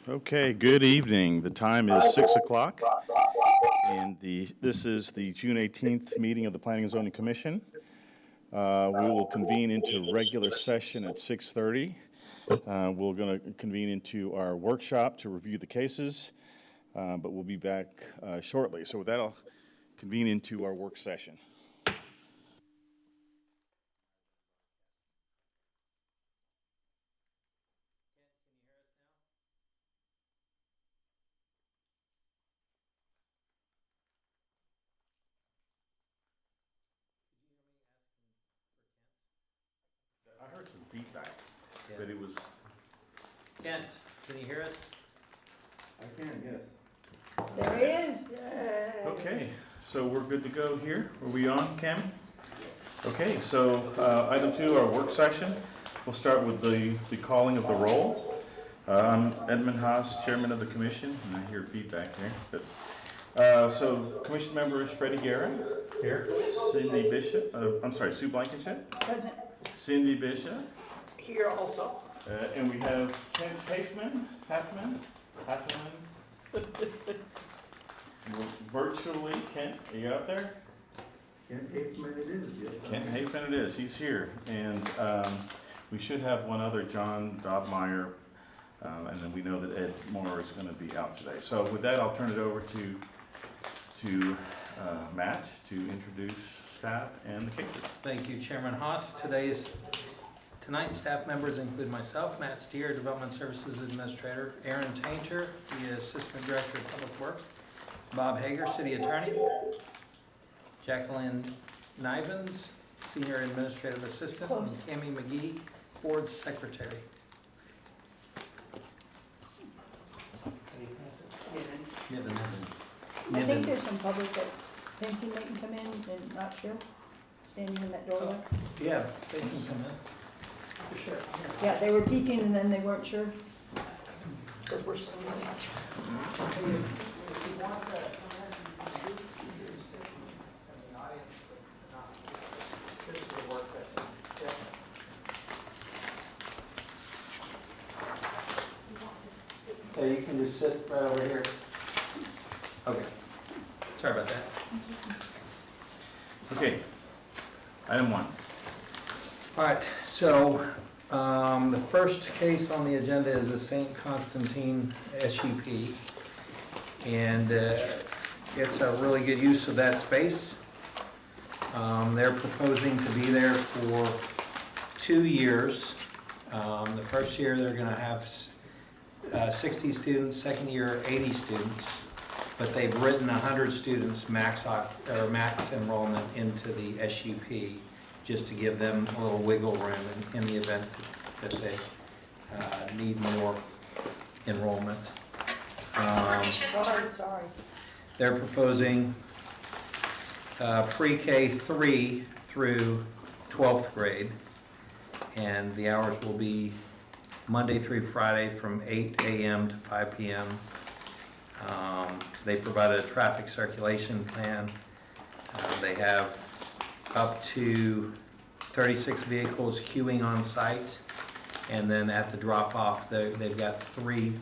Okay, good evening. The time is 6 o'clock, and this is the June 18th meeting of the Planning and Zoning Commission. We will convene into regular session at 6:30. We're going to convene into our workshop to review the cases, but we'll be back shortly. So with that, I'll convene into our work session. I heard some feedback, but it was... Kent, can you hear us? I can, yes. There he is. Okay, so we're good to go here. Are we on, Cami? Okay, so item 2, our work session. We'll start with the calling of the roll. I'm Edmund Haas, Chairman of the Commission, and I hear feedback here. So Commission members Freddie Guerra. Here. Cindy Bishop, Sue Blankenship. Present. Cindy Bishop. Here also. And we have Kent Halfman. Virtually, Kent, are you out there? Kent Hafeman it is, yes. Kent Halfman it is, he's here. And we should have one other, John Dobmeyer, and then we know that Ed Moore is going to be out today. So with that, I'll turn it over to Matt to introduce staff and the cases. Thank you, Chairman Haas. Tonight's staff members include myself, Matt Steer, Development Services Administrator, Aaron Tainter, the Assistant Director of Public Works, Bob Hager, City Attorney, Jacqueline Nivens, Senior Administrative Assistant, and Tammy McGee, Board Secretary. I think there's some public that think he may come in and not sure, standing in that doorway. Yeah, they can come in. For sure. Yeah, they were peeking and then they weren't sure. Because we're so Yeah, you can just sit right over here. Okay. Sorry about that. Okay, item 1. All right, so the first case on the agenda is the St. Constantine SUP. And it's a really good use of that space. They're proposing to be there for 2 years. The first year they're going to have 60 students, second year 80 students. But they've written 100 students max enrollment into the SUP just to give them a little wiggle room in the event that they need more enrollment. Sorry. They're proposing pre-K 3 through 12th grade, and the hours will be Monday through Friday from 8 a.m. to 5 p.m. They provided a traffic circulation plan. They have up to 36 vehicles queuing on site, and then at the drop-off, they've got 3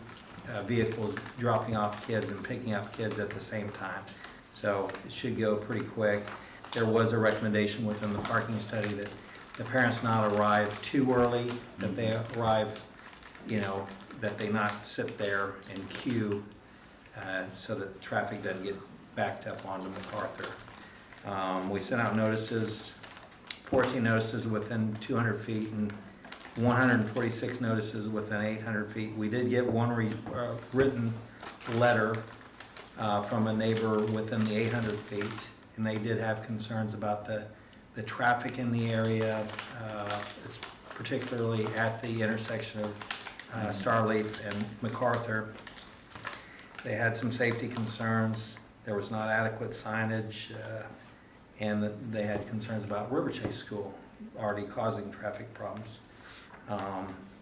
vehicles dropping off kids and picking up kids at the same time. So it should go pretty quick. There was a recommendation within the parking study that the parents not arrive too early, that they arrive, that they not sit there and queue so that the traffic doesn't get backed up onto MacArthur. We sent out notices, 14 notices within 200 feet and 146 notices within 800 feet. We did get one written letter from a neighbor within the 800 feet, and they did have concerns about the traffic in the area, it's particularly at the intersection of Starleaf and MacArthur. They had some safety concerns. There was not adequate signage, and they had concerns about River Chase School already causing traffic problems.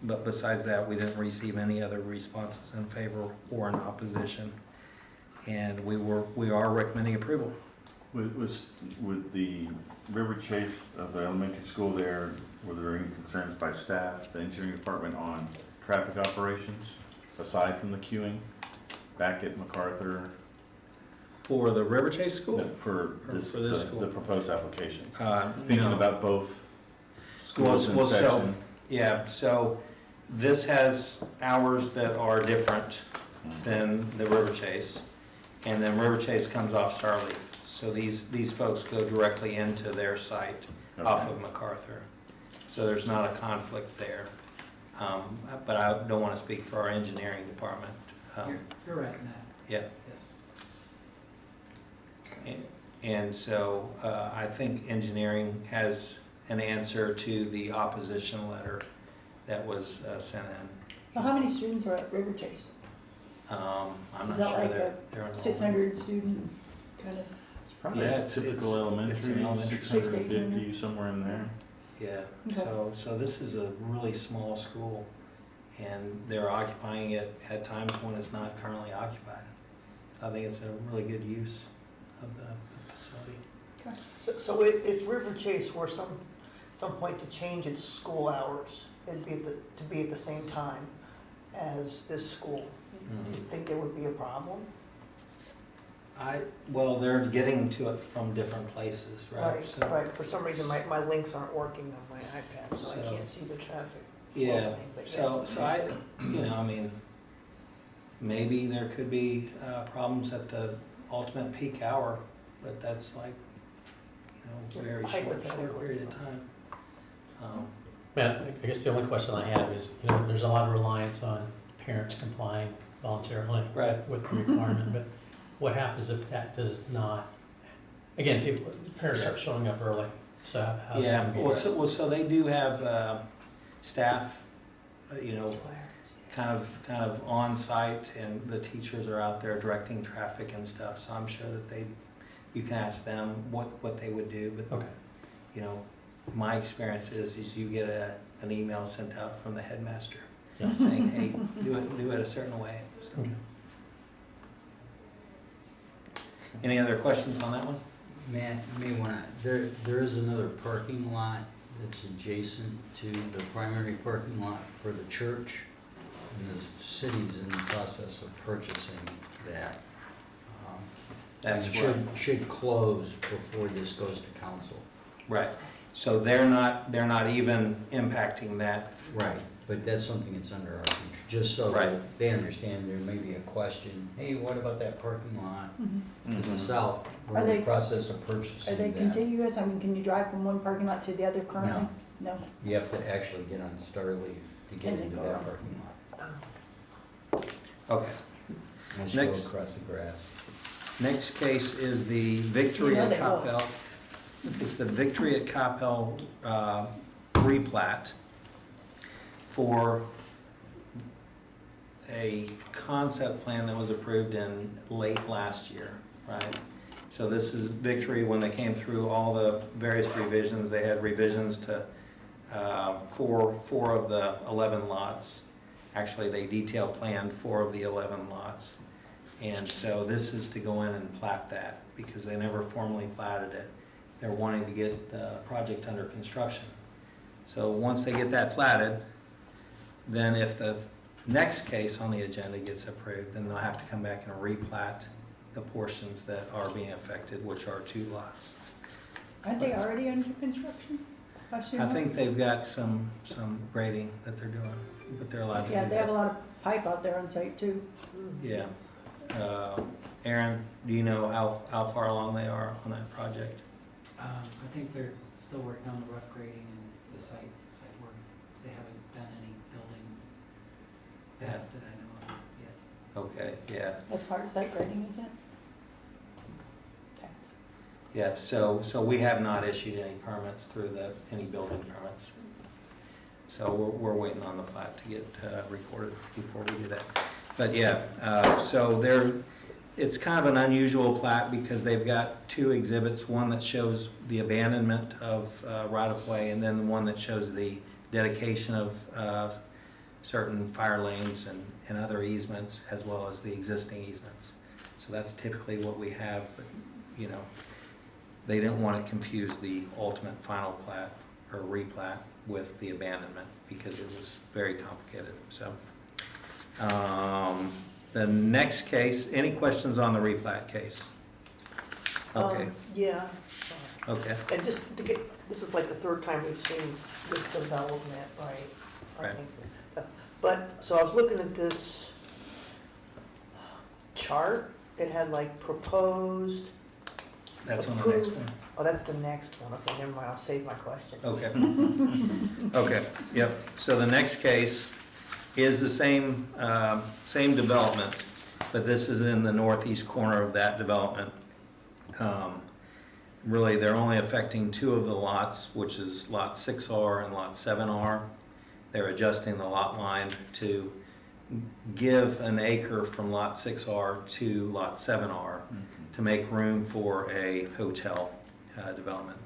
But besides that, we didn't receive any other responses in favor or in opposition, and we are recommending approval. With the River Chase of the elementary school there, were there any concerns by staff, the engineering department, on traffic operations? aside from the queuing, back at MacArthur? For the River Chase School? No, for this, for this the school? proposed application? No. Thinking about both schools in so, section? yeah, so this has hours that are different than the River Chase. And then River Chase comes off Starleaf. So these folks go directly into their site off Okay. of MacArthur. So there's not a conflict there. But I don't want to speak for our engineering department. You're right in that, Yeah. yes. And so I think engineering has an answer to the opposition letter that was sent in. Well, how many students are at River Chase? I'm Is not that sure like they're a enrolled. 600 student kind of? Probably Yeah, typical it's elementary, an elementary. 650, somewhere in there. Yeah, Okay. so this is a really small school, and they're occupying it at times when it's not currently occupied. I think it's a really good use of the facility. So if River Chase were some point to change its school hours, it'd be to be at the same time as this school, do you think there would be a problem? Well, they're getting to it from different places, right? So- Right, for some reason, my links aren't working on my iPad, so I So- can't see the traffic Yeah, flowing, but so, yes. so I mean, maybe there could be problems at the ultimate peak hour, but that's like, very short Hypothetically. period of time. Man, I guess the only question I have is, there's a lot of reliance on parents complying voluntarily Right. with the requirement, but what happens if that does not, again, parents start showing up early, so how's that Yeah, gonna be well, addressed? so they do have staff, kind of on site, and the teachers are out there directing traffic and stuff, so I'm sure that you can ask them what they would do, but, Okay, my experience is you get an email sent out from the headmaster Yeah. saying, hey, do it a certain way. So, okay. any other questions on that one? Matt, you may want to, there is another parking lot that's adjacent to the primary parking lot for the church, and the city's in the process of purchasing that. That's and should close before this goes to council. Right, so they're not even impacting that. Right, but that's something that's under our control, just so Right. that they understand there may be a question, hey, what about that parking lot Mhm. to the south? We're Are in they- the process of Are purchasing they that. contiguous? I mean, can you drive from one parking lot to the other currently? No. You have to actually get on Starleaf to get And then into go that around. parking lot. Okay. Once you go Next. across the grass. Next case is the Victory You know at they will. Coppell. It's the Victory at Coppell replat for a concept plan that was approved in late last year, right? So this is Victory when they came through all the various revisions. They had revisions to four of the 11 lots. Actually, they detail planned 4 of the 11 lots. And so this is to go in and plat that, because they never formally platted it. They're wanting to get the project under construction. So once they get that platted, then if the next case on the agenda gets approved, then they'll have to come back and replat the portions that are being affected, which are 2 lots. Aren't they already under construction? I think they've got some grading that they're doing, but they're allowed to do Yeah, they have a that. lot of pipe out there on site too. Yeah. Aaron, do you know how far along they are on that project? I think they're still working on the rough grading and the site work. They haven't done any building Yeah. pads that I know of yet. Okay, yeah. That's part of site grading, isn't it? Okay. Yeah, so we have not issued any permits through any building permits. So we're waiting on the plat to get recorded before we do that. But yeah, so it's kind of an unusual plat because they've got 2 exhibits, one that shows the abandonment of right-of-way, and then one that shows the dedication of certain fire lanes and other easements, as well as the existing easements. So that's typically what we have, but, they didn't want to confuse the ultimate final plat or replat with the abandonment because it was very complicated, so. The next case, any questions on the replat case? Okay, Yeah, okay, and just to get, this is like the third time we've seen this development, right? I Right. think. But, so I was looking at this chart, it had like proposed. that's on the next approved- one. Oh, that's the next one, okay, never mind, I'll save my question. Okay. Okay, yep. So the next case is the same, same development, but this is in the northeast corner of that development. Really, they're only affecting two of the lots, which is Lot 6R and Lot 7R. They're adjusting the lot line to give an acre from Lot 6R to Lot 7R to make room for a hotel development.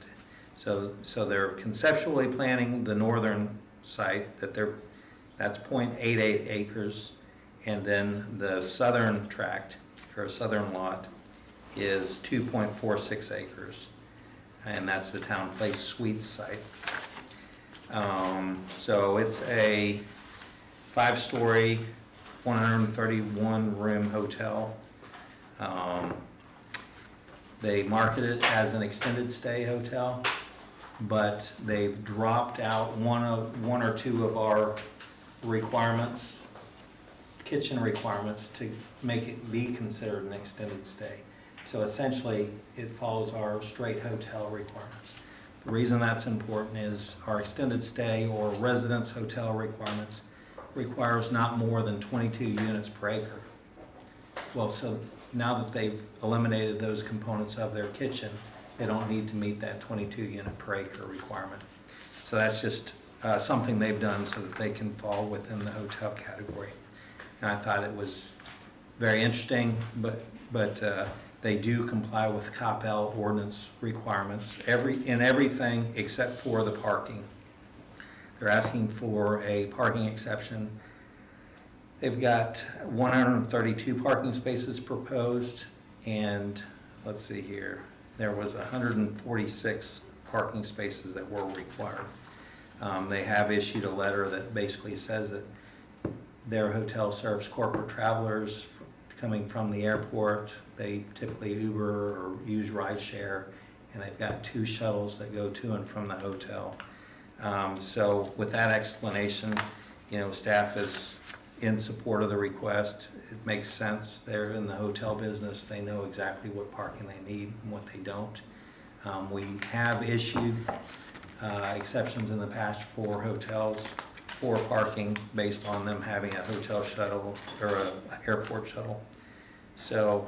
So they're conceptually planning the northern site that's 0.88 acres, and then the southern tract, or southern lot, is 2.46 acres, and that's the Town Place Suites site. So it's a 5-story, 131-room hotel. They market it as an extended stay hotel, but they've dropped out one or two of our requirements, kitchen requirements, to make it be considered an extended stay. So essentially, it follows our straight hotel requirements. The reason that's important is our extended stay or residence hotel requirements requires not more than 22 units per acre. Well, so now that they've eliminated those components of their kitchen, they don't need to meet that 22 unit per acre requirement. So that's just something they've done so that they can fall within the hotel category. And I thought it was very interesting, but they do comply with Coppell ordinance requirements in everything except for the parking. They're asking for a parking exception. They've got 132 parking spaces proposed, and let's see here, there was 146 parking spaces that were required. They have issued a letter that basically says that their hotel serves corporate travelers coming from the airport. They typically Uber or use rideshare, and they've got 2 shuttles that go to and from the hotel. So with that explanation, staff is in support of the request. It makes sense. They're in the hotel business. They know exactly what parking they need and what they don't. We have issued exceptions in the past for hotels for parking based on them having a hotel shuttle or an airport shuttle. So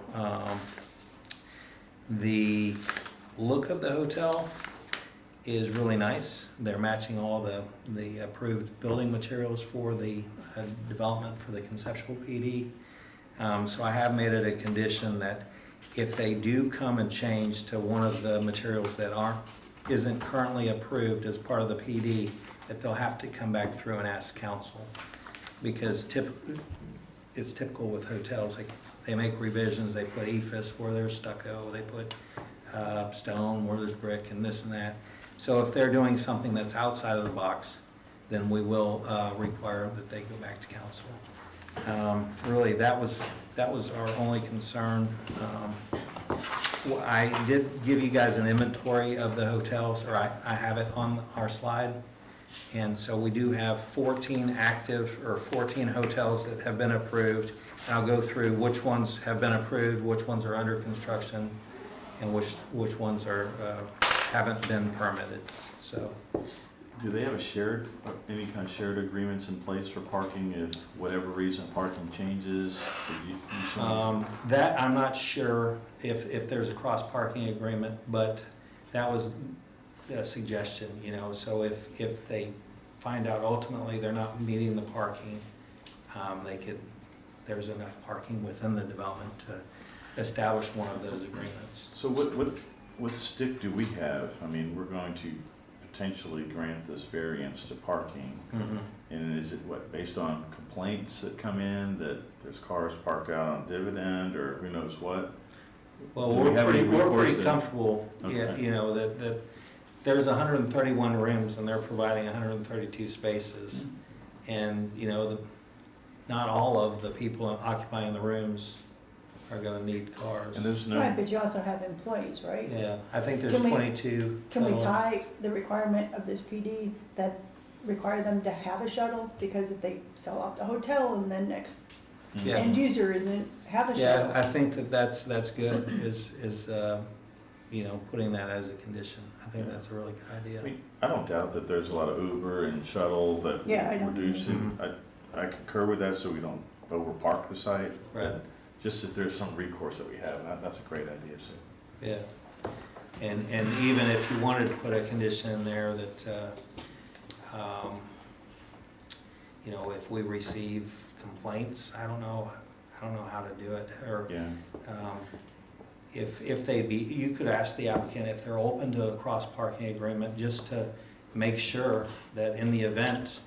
the look of the hotel is really nice. They're matching all the approved building materials for the development for the conceptual PD. So I have made it a condition that if they do come and change to one of the materials that isn't currently approved as part of the PD, that they'll have to come back through and ask council. Because it's typical with hotels, like they make revisions, they put EFIS where there's stucco, they put stone where there's brick and this and that. So if they're doing something that's outside of the box, then we will require that they go back to council. Really, that was our only concern. I did give you guys an inventory of the hotels, or I have it on our slide. And so we do have 14 active, or 14 hotels that have been approved. And I'll go through which ones have been approved, which ones are under construction, and which ones haven't been permitted. So, Do they have any kind of shared agreements in place for parking if whatever reason parking changes? that I'm not sure if there's a cross-parking agreement, but that was a suggestion, so if they find out ultimately they're not meeting the parking, there's enough parking within the development to establish one of those agreements. So what stick do we have? I mean, we're going to potentially grant this variance to parking. Mm-hmm. And is it based on complaints that come in that there's cars parked out on Dividend or who knows what? Well, Do we have any we're recourse pretty that- comfortable, Okay. that there's 131 rooms and they're providing 132 spaces. And, not all of the people occupying the rooms are gonna need cars. And there's Right, no, but you also have employees, right? Yeah, I think there's Can we- 22. Can we total. tie the requirement of this PD that require them to have a shuttle? Because if they sell out the hotel and then next Yeah. end user isn't, have a Yeah, shuttle. I think that's good, you know, putting that as a condition. I think that's a really good I idea. mean, I don't doubt that there's a lot of Uber and shuttle that Yeah, I don't reduce it. either. I concur with that, so we don't overpark the site. Right. Just that there's some recourse that we have, and that's a great idea, so. Yeah. And even if you wanted to put a condition in there that, you know, if we receive complaints, I don't know how to do it, or Yeah. if they be, you could ask the applicant if they're open to a cross-parking agreement, just to make sure that in the event,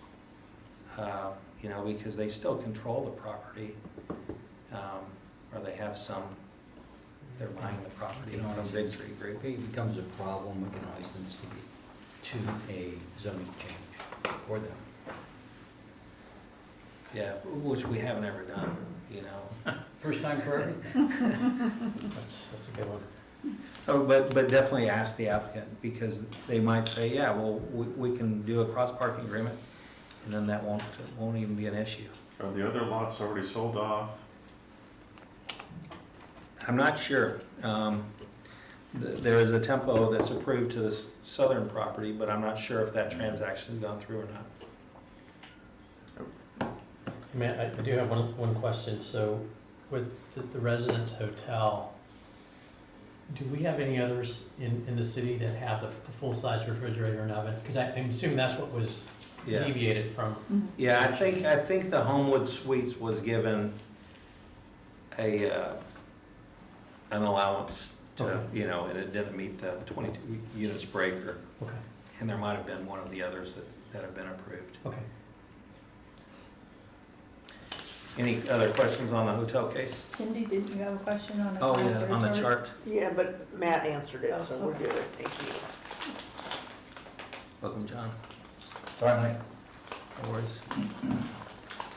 you know, because they still control the property, or they have some, they're buying the property from Victory Group. If it becomes a problem, we can always instigate to a zoning change for them. Yeah, which we haven't ever done, you know. First time for everything. That's a good one. So, but definitely ask the applicant, because they might say, yeah, well, we can do a cross-parking agreement, and then that won't even be an issue. Are the other lots already sold off? I'm not sure. There is a tempo that's approved to the southern property, but I'm not sure if that transaction's gone through or not. Matt, I do have one question. So with the Residence Hotel, do we have any others in the city that have the full-size refrigerator and oven? Because I'm assuming that's what was Yeah. deviated from. Mhm. Yeah, I think the Homewood Suites was given an allowance to, Okay. you know, and it didn't meet the 22 units per acre. Okay, And there might have been one of the others that have been approved. okay. Any other questions on the hotel case? Cindy, didn't you have a question on the? Oh, yeah, on the chart? chart. Yeah, but Matt answered it, so we're Okay. good, thank you. Welcome, John. Sorry, Mike. No worries.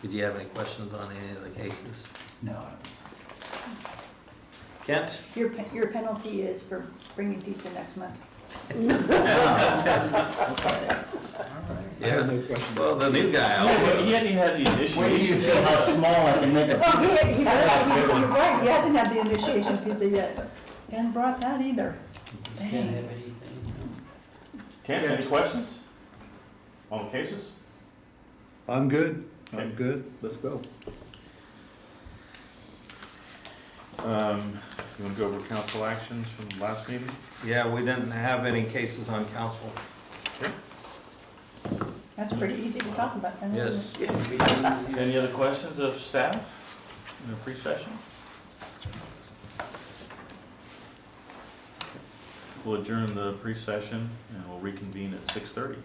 Did you have any questions on any of the cases? No, I don't think so. Kent? Your penalty is for bringing pizza next month. Yeah. Well, the new guy. He hadn't had the initiation. Wait till you see how small I can make a Oh, pizza. you're right, he hasn't had the initiation pizza yet. And brought that either. Just can't Dang. have anything, Kent, any questions on the cases? I'm good, Okay. I'm good, let's go. You want to go over council actions from the last meeting? Yeah, we didn't have any cases on council. That's pretty easy to talk about then, isn't Yes. it? Any other questions of staff in the pre-session? We'll adjourn the pre-session and we'll reconvene at 6:30.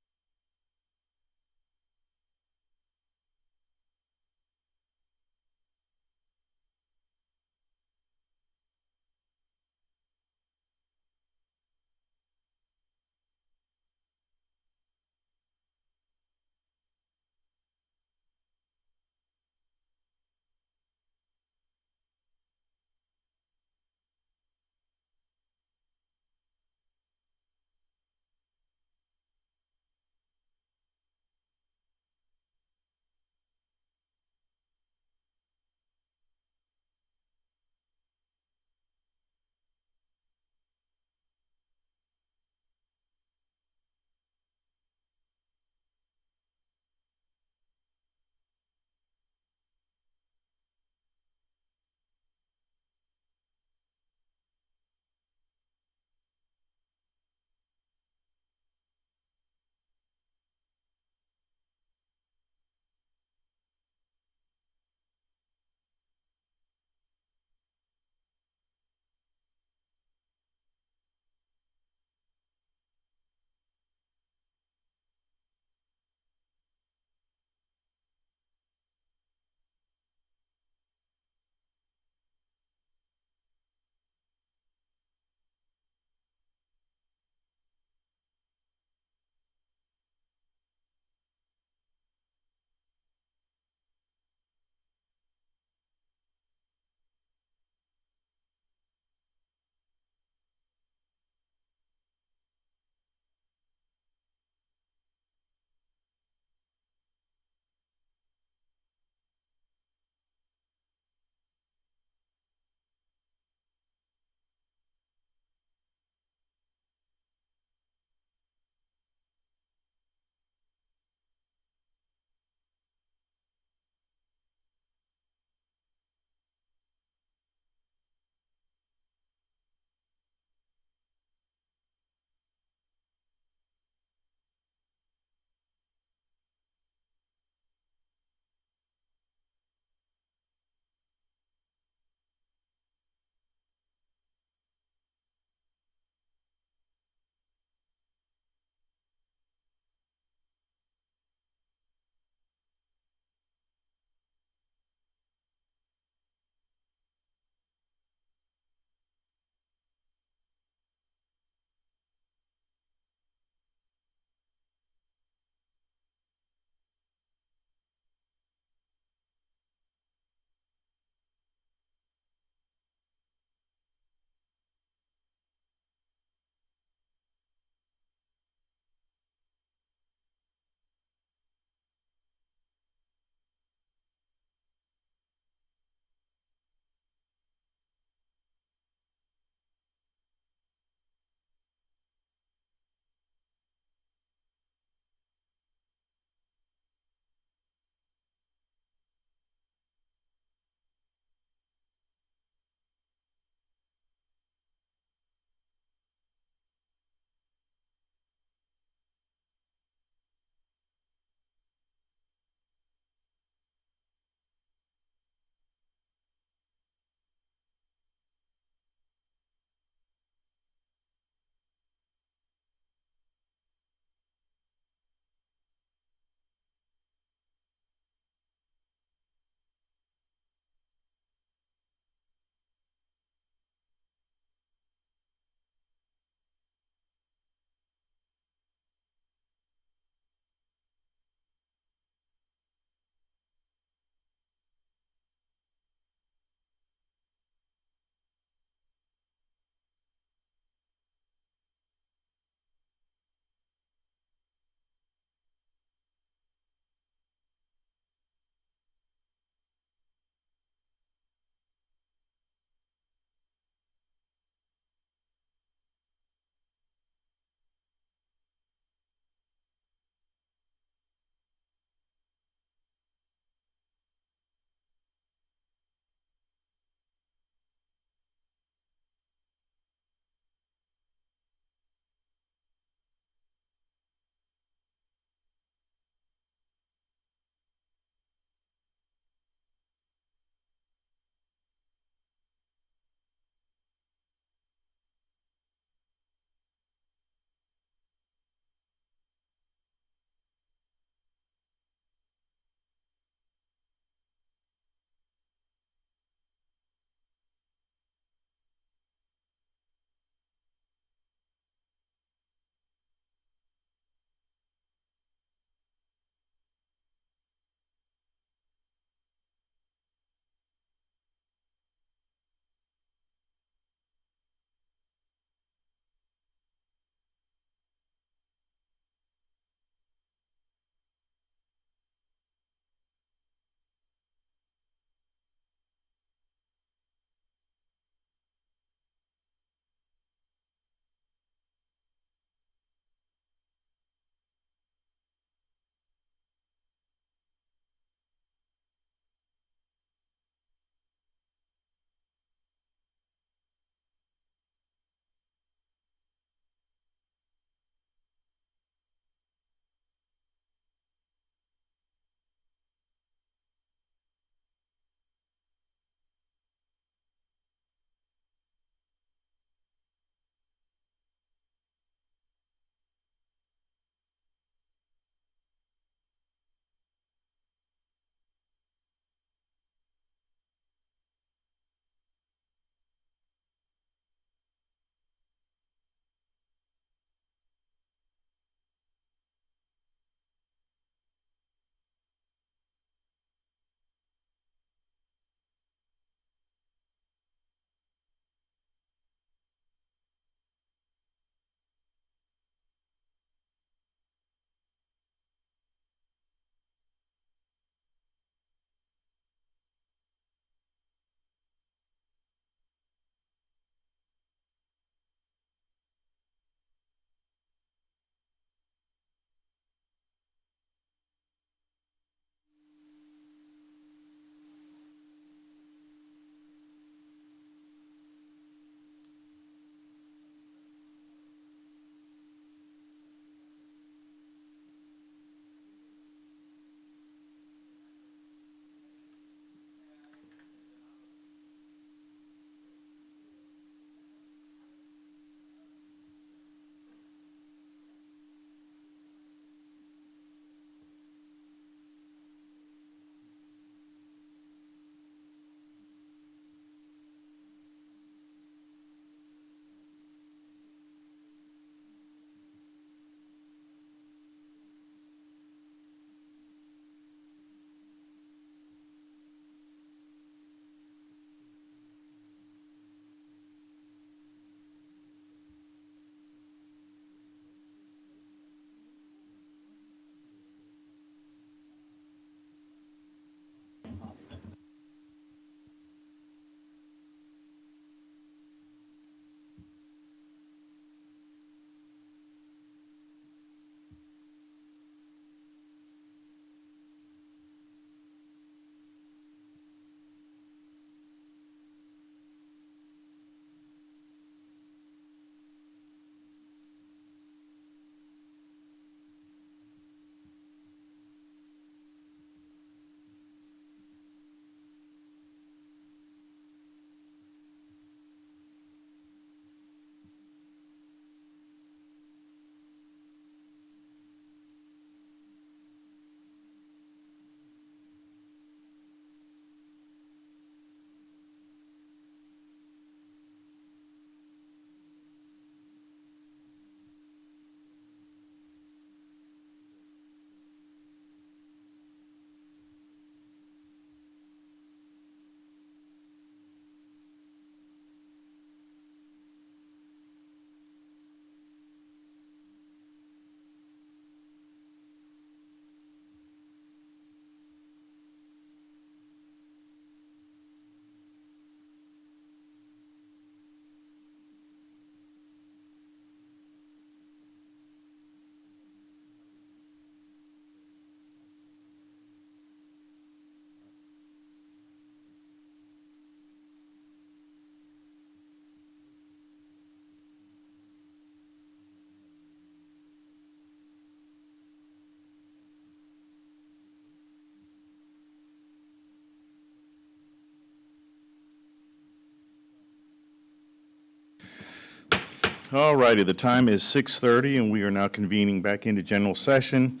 All righty, the time is 6:30, and we are now convening back into general session.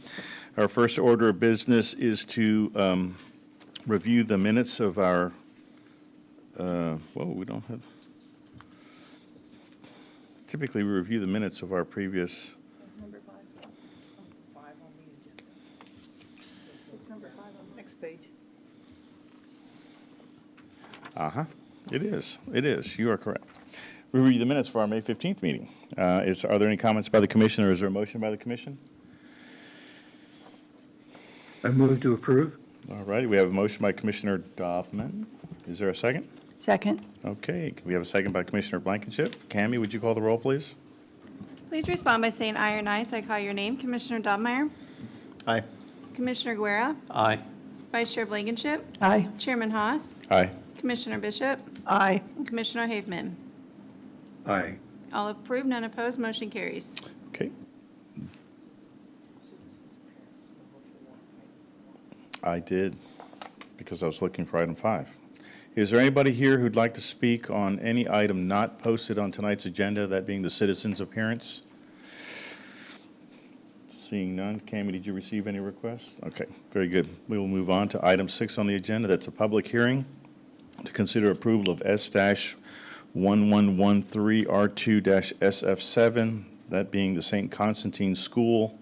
Our first order of business is to review the minutes of our, we don't have, typically we review the minutes of our previous, Number 5. 5 on the agenda. It's number 5 on the next page. it is, you are correct. We review the minutes for our May 15th meeting. Are there any comments by the commission, or is there a motion by the commission? I move to approve. All righty, we have a motion by Commissioner Dobbin. Is there a second? Second. Okay, we have a second by Commissioner Blankenship. Cammie, would you call the roll, please? Please respond by saying aye or nay as I call your name. Commissioner Dobmeyer? Aye. Commissioner Guerra? Aye. Vice Chair Blankenship? Aye. Chairman Haas? Aye. Commissioner Bishop? Aye. And Commissioner Haveman? Aye. All approved, none opposed, motion carries. Okay. I did, because I was looking for item 5. Is there anybody here who'd like to speak on any item not posted on tonight's agenda, that being the citizens' appearance? Seeing none. Cammie, did you receive any requests? Okay, very good. We will move on to item 6 on the agenda. That's a public hearing to consider approval of S-1113R2-SF7, that being the St. Constantine School,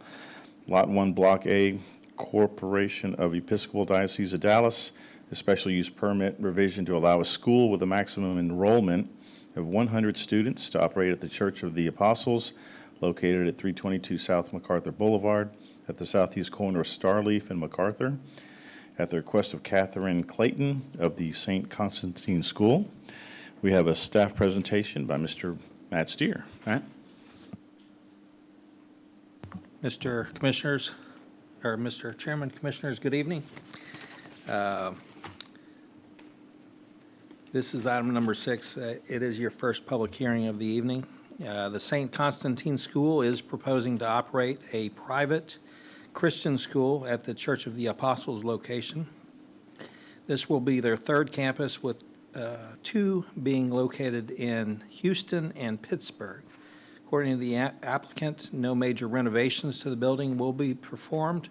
Lot 1, Block A, Corporation of Episcopal Diocese of Dallas, a special use permit revision to allow a school with a maximum enrollment of 100 students to operate at the Church of the Apostles, located at 322 South MacArthur Boulevard at the southeast corner of Starleaf and MacArthur, at the request of Catherine Clayton of the St. Constantine School. We have a staff presentation by Mr. Matt Steer. Matt? Mr. Commissioners, or Mr. Chairman, Commissioners, good evening. This is item number 6. It is your first public hearing of the evening. The St. Constantine School is proposing to operate a private Christian school at the Church of the Apostles location. This will be their third campus, with 2 being located in Houston and Pittsburgh. According to the applicant, no major renovations to the building will be performed.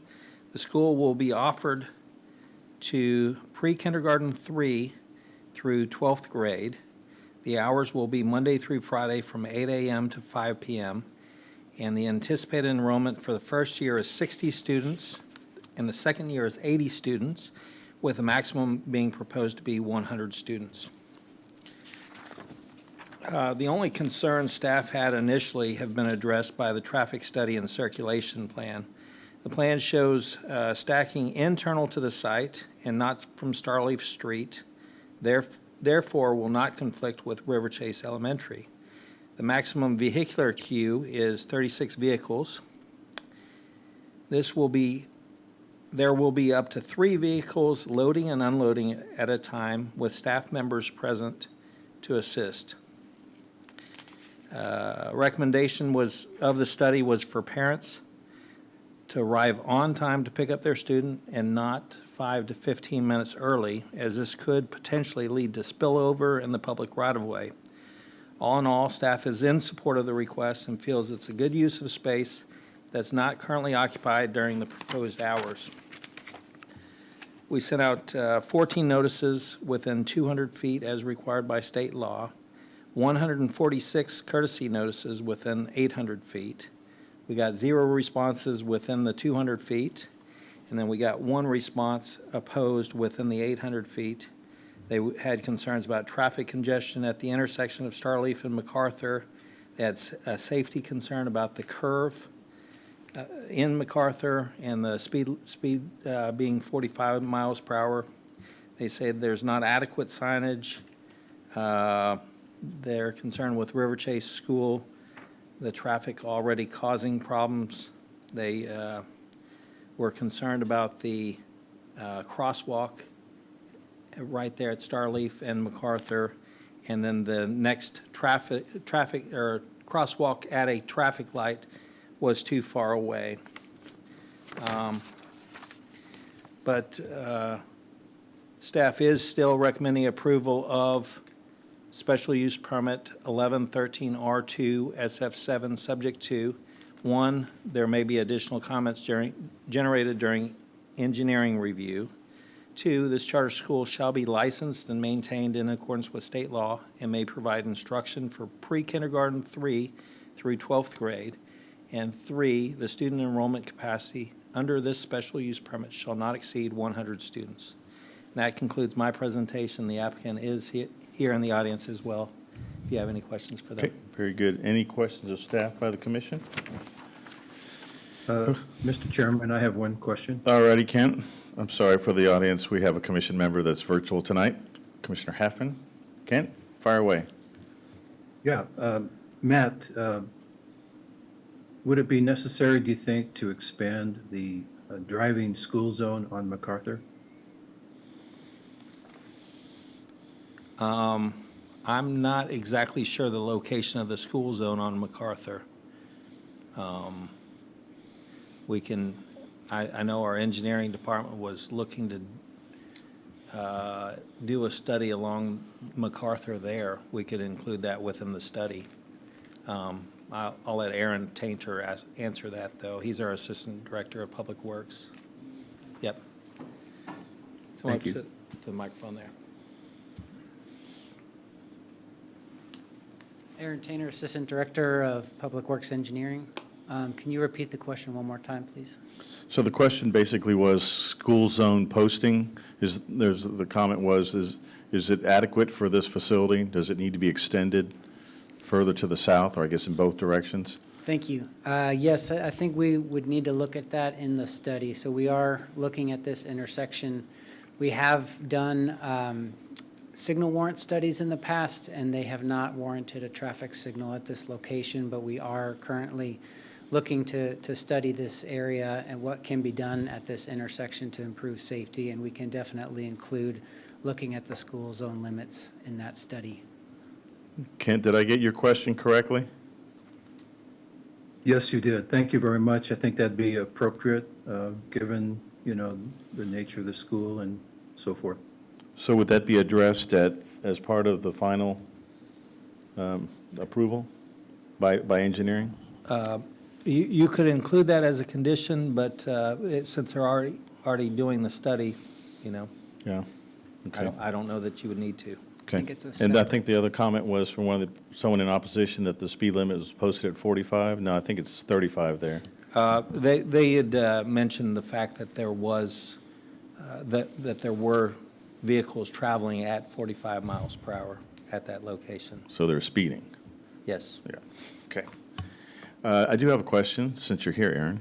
The school will be offered to pre-kindergarten 3 through 12th grade. The hours will be Monday through Friday from 8 a.m. to 5 p.m. And the anticipated enrollment for the first year is 60 students, and the second year is 80 students, with a maximum being proposed to be 100 students. The only concerns staff had initially have been addressed by the traffic study and circulation plan. The plan shows stacking internal to the site and not from Starleaf Street, therefore will not conflict with River Chase Elementary. The maximum vehicular queue is 36 vehicles. There will be up to 3 vehicles loading and unloading at a time, with staff members present to assist. Recommendation of the study was for parents to arrive on time to pick up their student and not 5 to 15 minutes early, as this could potentially lead to spillover in the public right-of-way. All in all, staff is in support of the request and feels it's a good use of space that's not currently occupied during the proposed hours. We sent out 14 notices within 200 feet as required by state law, 146 courtesy notices within 800 feet. We got 0 responses within the 200 feet, and then we got 1 response opposed within the 800 feet. They had concerns about traffic congestion at the intersection of Starleaf and MacArthur. They had a safety concern about the curve in MacArthur and the speed being 45 miles per hour. They say there's not adequate signage. They're concerned with River Chase School, the traffic already causing problems. They were concerned about the crosswalk right there at Starleaf and MacArthur, and then the next traffic or crosswalk at a traffic light was too far away. But staff is still recommending approval of special use permit 1113R2 SF7, subject to, 1, there may be additional comments generated during engineering review. 2, this charter school shall be licensed and maintained in accordance with state law and may provide instruction for pre-kindergarten 3 through 12th grade. And 3, the student enrollment capacity under this special use permit shall not exceed 100 students. And that concludes my presentation. The applicant is here in the audience as well, if you have any questions for them. Okay, very good. Any questions of staff by the commission? Mr. Chairman, I have one question. Alrighty, Kent. I'm sorry for the audience. We have a commission member that's virtual tonight, Commissioner Halfman. Kent, fire away. Yeah, Matt, would it be necessary, do you think, to expand the driving school zone on MacArthur? I'm not exactly sure the location of the school zone on MacArthur. We can, I know our engineering department was looking to do a study along MacArthur there. We could include that within the study. I'll let Aaron Tainter answer that, though. He's our Assistant Director of Public Works. Yep. Come Thank up you. to the microphone there. Aaron Tainer, Assistant Director of Public Works Engineering. Can you repeat the question one more time, please? So the question basically was school zone posting. The comment was, is it adequate for this facility? Does it need to be extended further to the south, or I guess in both directions? Thank you. Yes, I think we would need to look at that in the study. So we are looking at this intersection. We have done signal warrant studies in the past, and they have not warranted a traffic signal at this location, but we are currently looking to study this area and what can be done at this intersection to improve safety, and we can definitely include looking at the school zone limits in that study. Kent, did I get your question correctly? Yes, you did. Thank you very much. I think that'd be appropriate, given, the nature of the school and so forth. So would that be addressed as part of the final approval by engineering? You could include that as a condition, but since they're already doing the study, Yeah, okay. I don't know that you would need to. Okay. think it's a And I separate- think the other comment was from someone in opposition that the speed limit was posted at 45. No, I think it's 35 there. They had mentioned the fact that there was, that there were vehicles traveling at 45 miles per hour at that location. So they're speeding. Yes. Yeah, okay. I do have a question, since you're here, Aaron.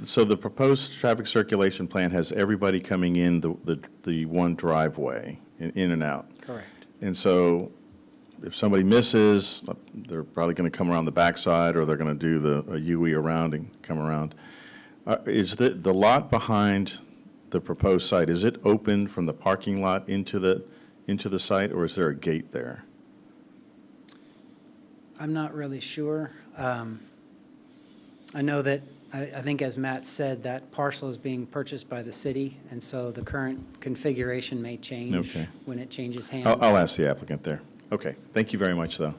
So the proposed traffic circulation plan has everybody coming in the one driveway, in and out. Correct. And so if somebody misses, they're probably going to come around the backside, or they're going to do a UE around and come around. Is the lot behind the proposed site, is it open from the parking lot into the site, or is there a gate there? I'm not really sure. I know that, I think as Matt said, that parcel is being purchased by the city, and so the current configuration may change Okay. when it changes hands. I'll ask the applicant there. Okay, thank you very much, though.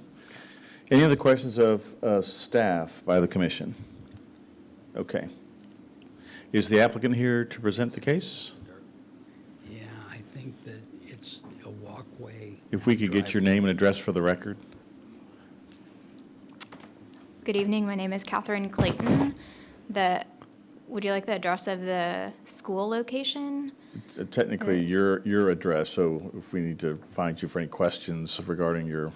Any other questions of staff by the commission? Okay. Is the applicant here to present the case? Yeah, I think that it's a walkway. If we could get your name and address for the record? Good evening, my name is Catherine Clayton. Would you like the address of the school location? Technically, your address, so if we need to find you for any questions regarding your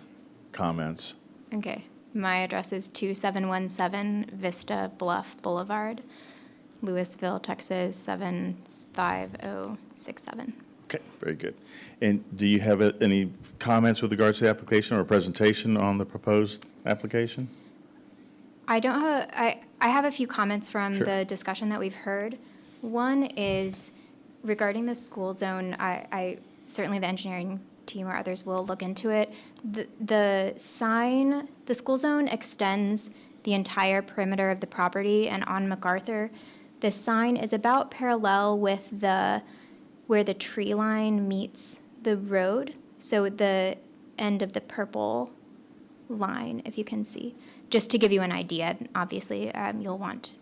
comments. Okay, my address is 2717 Vista Bluff Boulevard, Louisville, Texas 75067. Okay, very good. And do you have any comments with regards to the application or presentation on the proposed application? I don't have, I have a few comments from Sure. the discussion that we've heard. One is regarding the school zone, I certainly the engineering team or others will look into it. The school zone extends the entire perimeter of the property, and on MacArthur, the sign is about parallel with where the tree line meets the road. So end of the purple line, if you can see, just to give you an idea. Obviously, you'll want,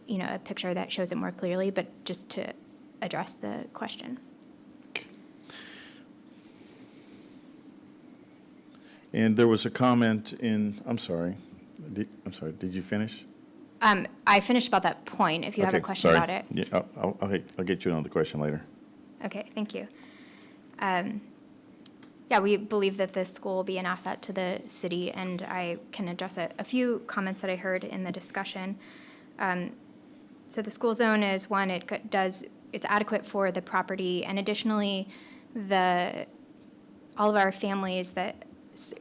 a picture that shows it more clearly, but just to address the question. And there was a comment I'm sorry, did you finish? I finished about that point, if you have a Okay, question sorry. about it. Yeah, I'll get you another question later. Okay, thank you. Yeah, we believe that this school will be an asset to the city, and I can address a few comments that I heard in the discussion. So the school zone is one, it's adequate for the property, and additionally, all of our families that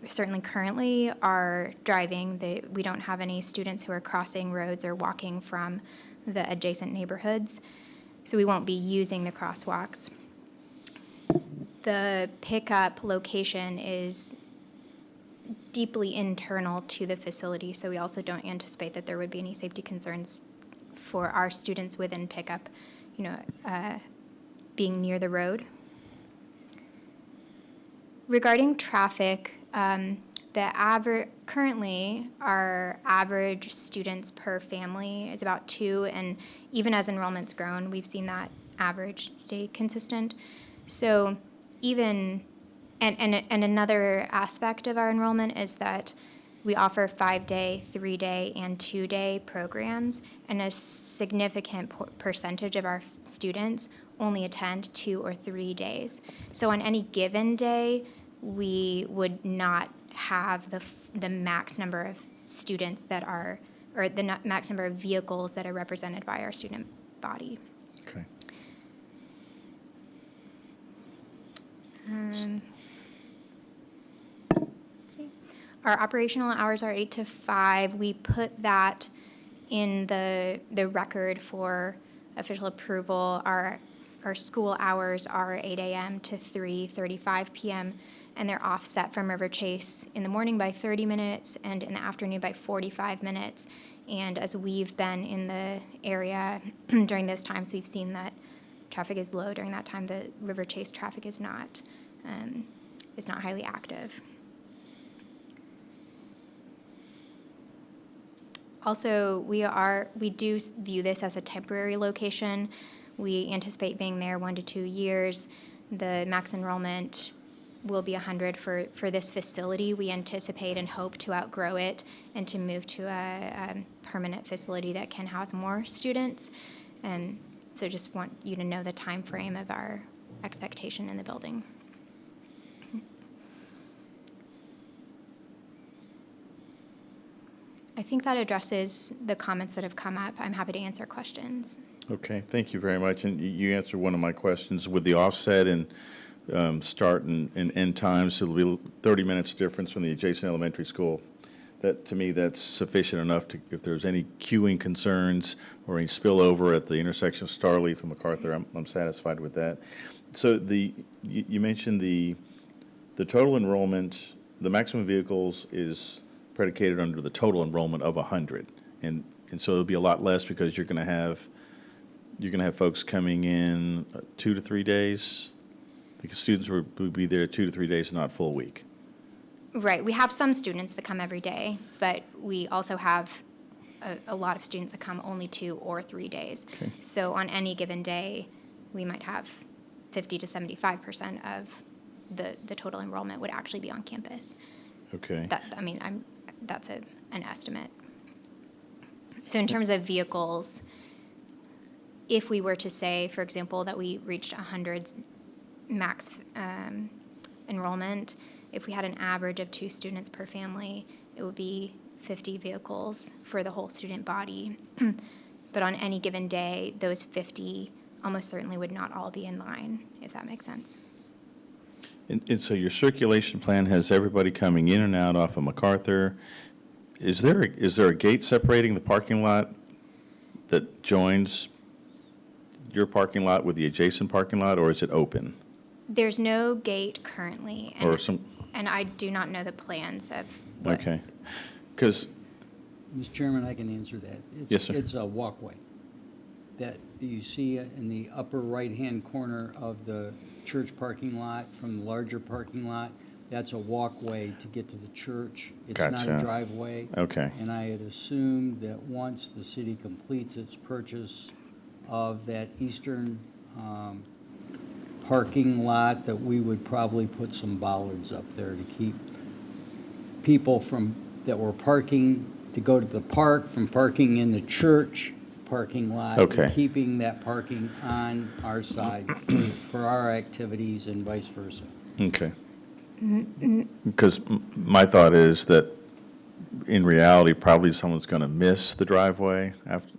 certainly currently are driving, we don't have any students who are crossing roads or walking from the adjacent neighborhoods, so we won't be using the crosswalks. The pickup location is deeply internal to the facility, so we also don't anticipate that there would be any safety concerns for our students within pickup, being near the road. Regarding traffic, currently our average students per family is about 2, and even as enrollment's grown, we've seen that average stay consistent. So and another aspect of our enrollment is that we offer 5-day, 3-day, and 2-day programs, and a significant percentage of our students only attend 2 or 3 days. So on any given day, we would not have the max number of students or the max number of vehicles that are represented by our student body. Okay. Let's see. Our operational hours are 8 to 5. We put that in the record for official approval. Our school hours are 8 a.m. to 3:35 p.m., and they're offset from River Chase in the morning by 30 minutes and in the afternoon by 45 minutes. And as we've been in the area during those times, we've seen that traffic is low during that time. The River Chase traffic is not highly active. Also, we do view this as a temporary location. We anticipate being there 1 to 2 years. The max enrollment will be 100 for this facility. We anticipate and hope to outgrow it and to move to a permanent facility that can house more students. And so just want you to know the time frame of our expectation in the building. I think that addresses the comments that have come up. I'm happy to answer questions. Okay, thank you very much. And you answered one of my questions with the offset and start and end times. So it'll be 30 minutes difference from the adjacent elementary school. That, to me, that's sufficient enough to, if there's any queuing concerns or any spillover at the intersection of Starleaf and MacArthur, I'm satisfied with that. So you mentioned the total enrollment, the maximum vehicles is predicated under the total enrollment of 100, and so it'll be a lot less because you're going to have folks coming in 2 to 3 days, because students would be there 2 to 3 days, not full week. Right. We have some students that come every day, but we also have a lot of students that come only 2 or 3 days. Okay. So on any given day, we might have 50 to 75% of the total enrollment would actually be on campus. Okay. That's an estimate. So in terms of vehicles, if we were to say, for example, that we reached 100 max enrollment, if we had an average of 2 students per family, it would be 50 vehicles for the whole student body. But on any given day, those 50 almost certainly would not all be in line, if that makes sense. And so your circulation plan has everybody coming in and out off of MacArthur. Is there a gate separating the parking lot that joins your parking lot with the adjacent parking lot, or is it open? There's no gate currently, and I do not know the plans of what. Okay. Because... Mr. Chairman, I can answer that. Yes, sir. It's a walkway that you see in the upper right-hand corner of the church parking lot from the larger parking lot. that's a walkway to get to the church. It's not Gotcha. a driveway. Okay. And I had assumed that once the city completes its purchase of that eastern parking lot, that we would probably put some bollards up there to keep people that were parking to go to the park from parking in the church parking lot. Okay. And keeping that parking on our side for our activities and vice versa. Okay. Because my thought is that in reality, probably someone's going to miss the driveway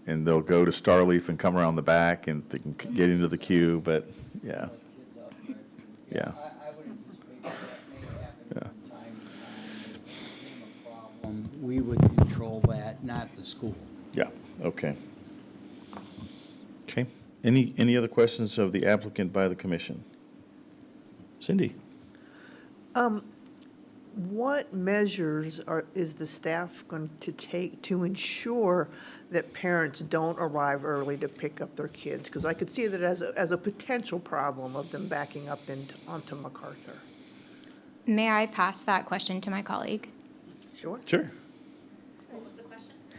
and they'll go to Starleaf and come around the back and they can get into the queue, but yeah. Yeah. I would anticipate that may happen Yeah. from time to time. If it became a problem, we would control that, not the school. Yeah, okay. Okay. Any other questions of the applicant by the commission? Cindy? What measures is the staff going to take to ensure that parents don't arrive early to pick up their kids? Because I could see that as a potential problem of them backing up onto MacArthur. May I pass that question to my colleague? Sure. Sure.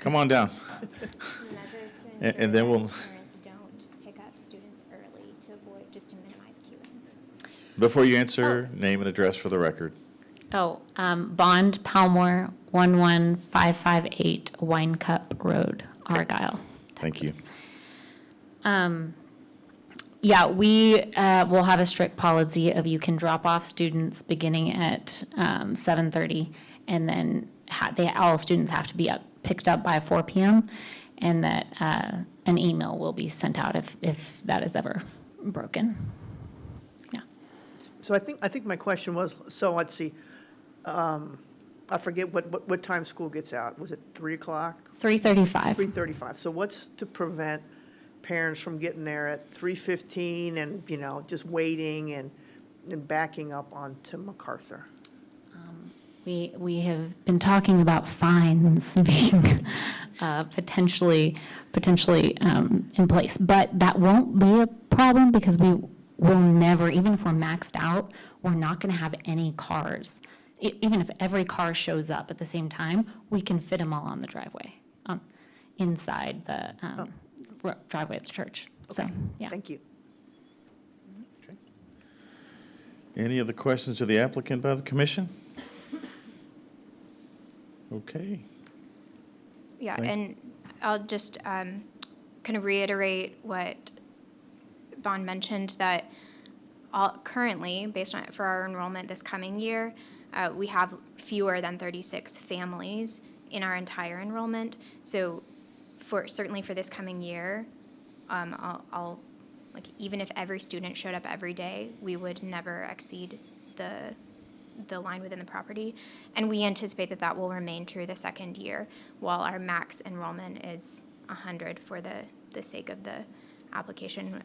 Come on down. Measures to And ensure then we'll- that parents don't pick up students early to avoid, just to minimize queuing. Before you answer, name and address for the record. Bond Palmore, 11558 Wine Cup Road, Argyle. Thank you. Yeah, we will have a strict policy of you can drop off students beginning at 7:30, and then all students have to be picked up by 4 p.m., and that an email will be sent out if that is ever broken. Yeah. So I think my question was, so let's see, I forget what time school gets out. Was it 3 o'clock? 3:35. 3:35. So what's to prevent parents from getting there at 3:15 and, just waiting and backing up onto MacArthur? We have been talking about fines being potentially in place, but that won't be a problem because we will never, even if we're maxed out, we're not going to have any cars. Even if every car shows up at the same time, we can fit them all on the driveway, inside the driveway of the church. So, yeah. Thank you. Any other questions of the applicant by the commission? Okay. Yeah, Thank- and I'll just kind of reiterate what Bond mentioned, that currently, based on for our enrollment this coming year, we have fewer than 36 families in our entire enrollment. So certainly for this coming year, I'll even if every student showed up every day, we would never exceed the line within the property. And we anticipate that will remain true the second year, while our max enrollment is 100 for the sake of the application.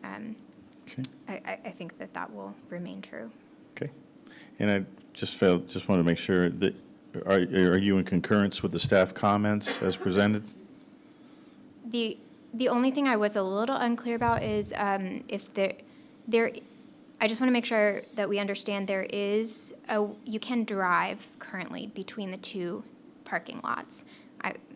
Okay. I think that will remain true. Okay. And I just wanted to make sure that, are you in concurrence with the staff comments as presented? The only thing I was a little unclear about is if there I just want to make sure that we understand you can drive currently between the two parking lots.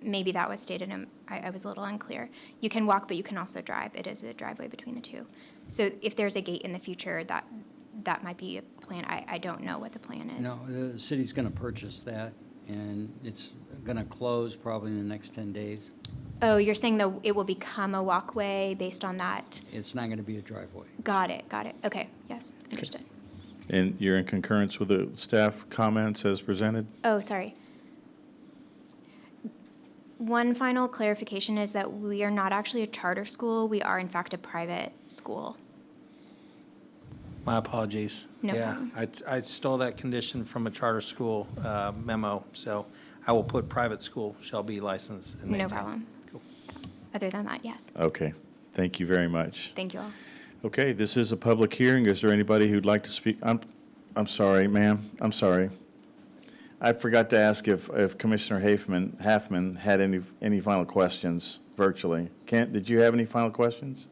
Maybe that was stated, I was a little unclear. You can walk, but you can also drive. It is a driveway between the two. So if there's a gate in the future, that might be a plan. I don't know what the plan is. No, the city's going to purchase that, and it's going to close probably in the next 10 days. Oh, you're saying that it will become a walkway based on that? It's not going to be a driveway. Got it. Okay, yes, understood. And you're in concurrence with the staff comments as presented? Oh, sorry. One final clarification is that we are not actually a charter school. We are, in fact, a private school. My apologies. No Yeah, problem. I stole that condition from a charter school memo, so I will put private school shall be licensed and No maintained. problem. Cool. Other than that, yes. Okay. Thank you very much. Thank you all. Okay, this is a public hearing. Is there anybody who'd like to speak? I'm sorry, ma'am. I'm sorry. I forgot to ask if Commissioner Halfman had any final questions virtually. Kent, did you have any final questions?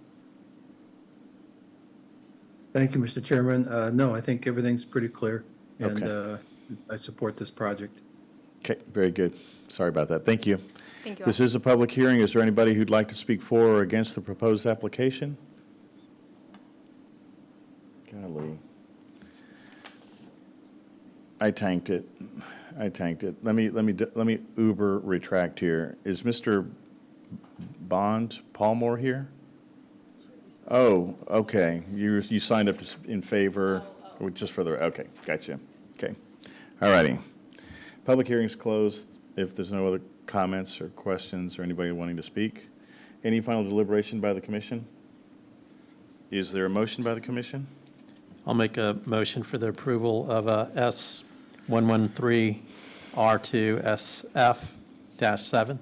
Thank you, Mr. Chairman. No, I think everything's pretty clear. And Okay. I support this project. Okay, very good. Sorry about that. Thank you. Thank you. This is a public hearing. Is there anybody who'd like to speak for or against the proposed application? Golly. I tanked it. Let me Uber retract here. Is Mr. Bond Palmore here? Oh, okay. You signed up in favor, just for the, okay, gotcha. Okay. All righty. Public hearing's closed. If there's no other comments or questions or anybody wanting to speak, any final deliberation by the commission? Is there a motion by the commission? I'll make a motion for the approval of S113R2SF-7.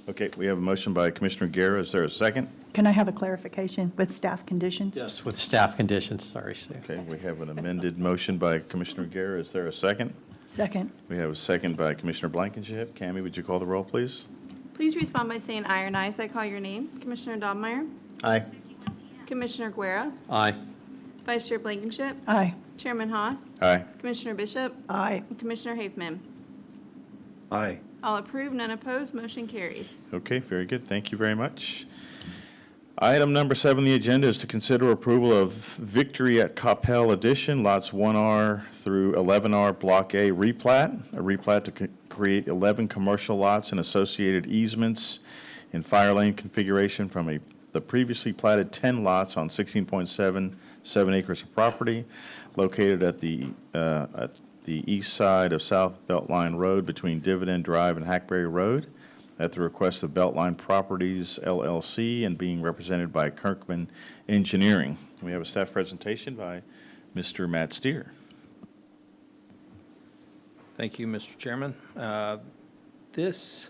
Okay, we have a motion by Commissioner Guerra. Is there a second? Can I have a clarification with staff conditions? Yes, with staff conditions, sorry, Sue. Okay, we have an amended motion by Commissioner Guerra. Is there a second? Second. We have a second by Commissioner Blankenship. Cammie, would you call the roll, please? Please respond by saying aye or nay as I call your name. Commissioner Dobmeyer? Aye. Commissioner Guerra? Aye. Vice Chair Blankenship? Aye. Chairman Haas? Aye. Commissioner Bishop? Aye. And Commissioner Haveman? Aye. All approved, none opposed, motion carries. Okay, very good. Thank you very much. Item number 7 on the agenda is to consider approval of Victory at Coppell Edition, lots 1R through 11R, Block A replat, a replat to create 11 commercial lots and associated easements in fire lane configuration from the previously platted 10 lots on 16.77 acres of property located at the east side of South Beltline Road between Dividend Drive and Hackberry Road, at the request of Beltline Properties LLC and being represented by Kirkman Engineering. We have a staff presentation by Mr. Matt Steer. Thank you, Mr. Chairman. This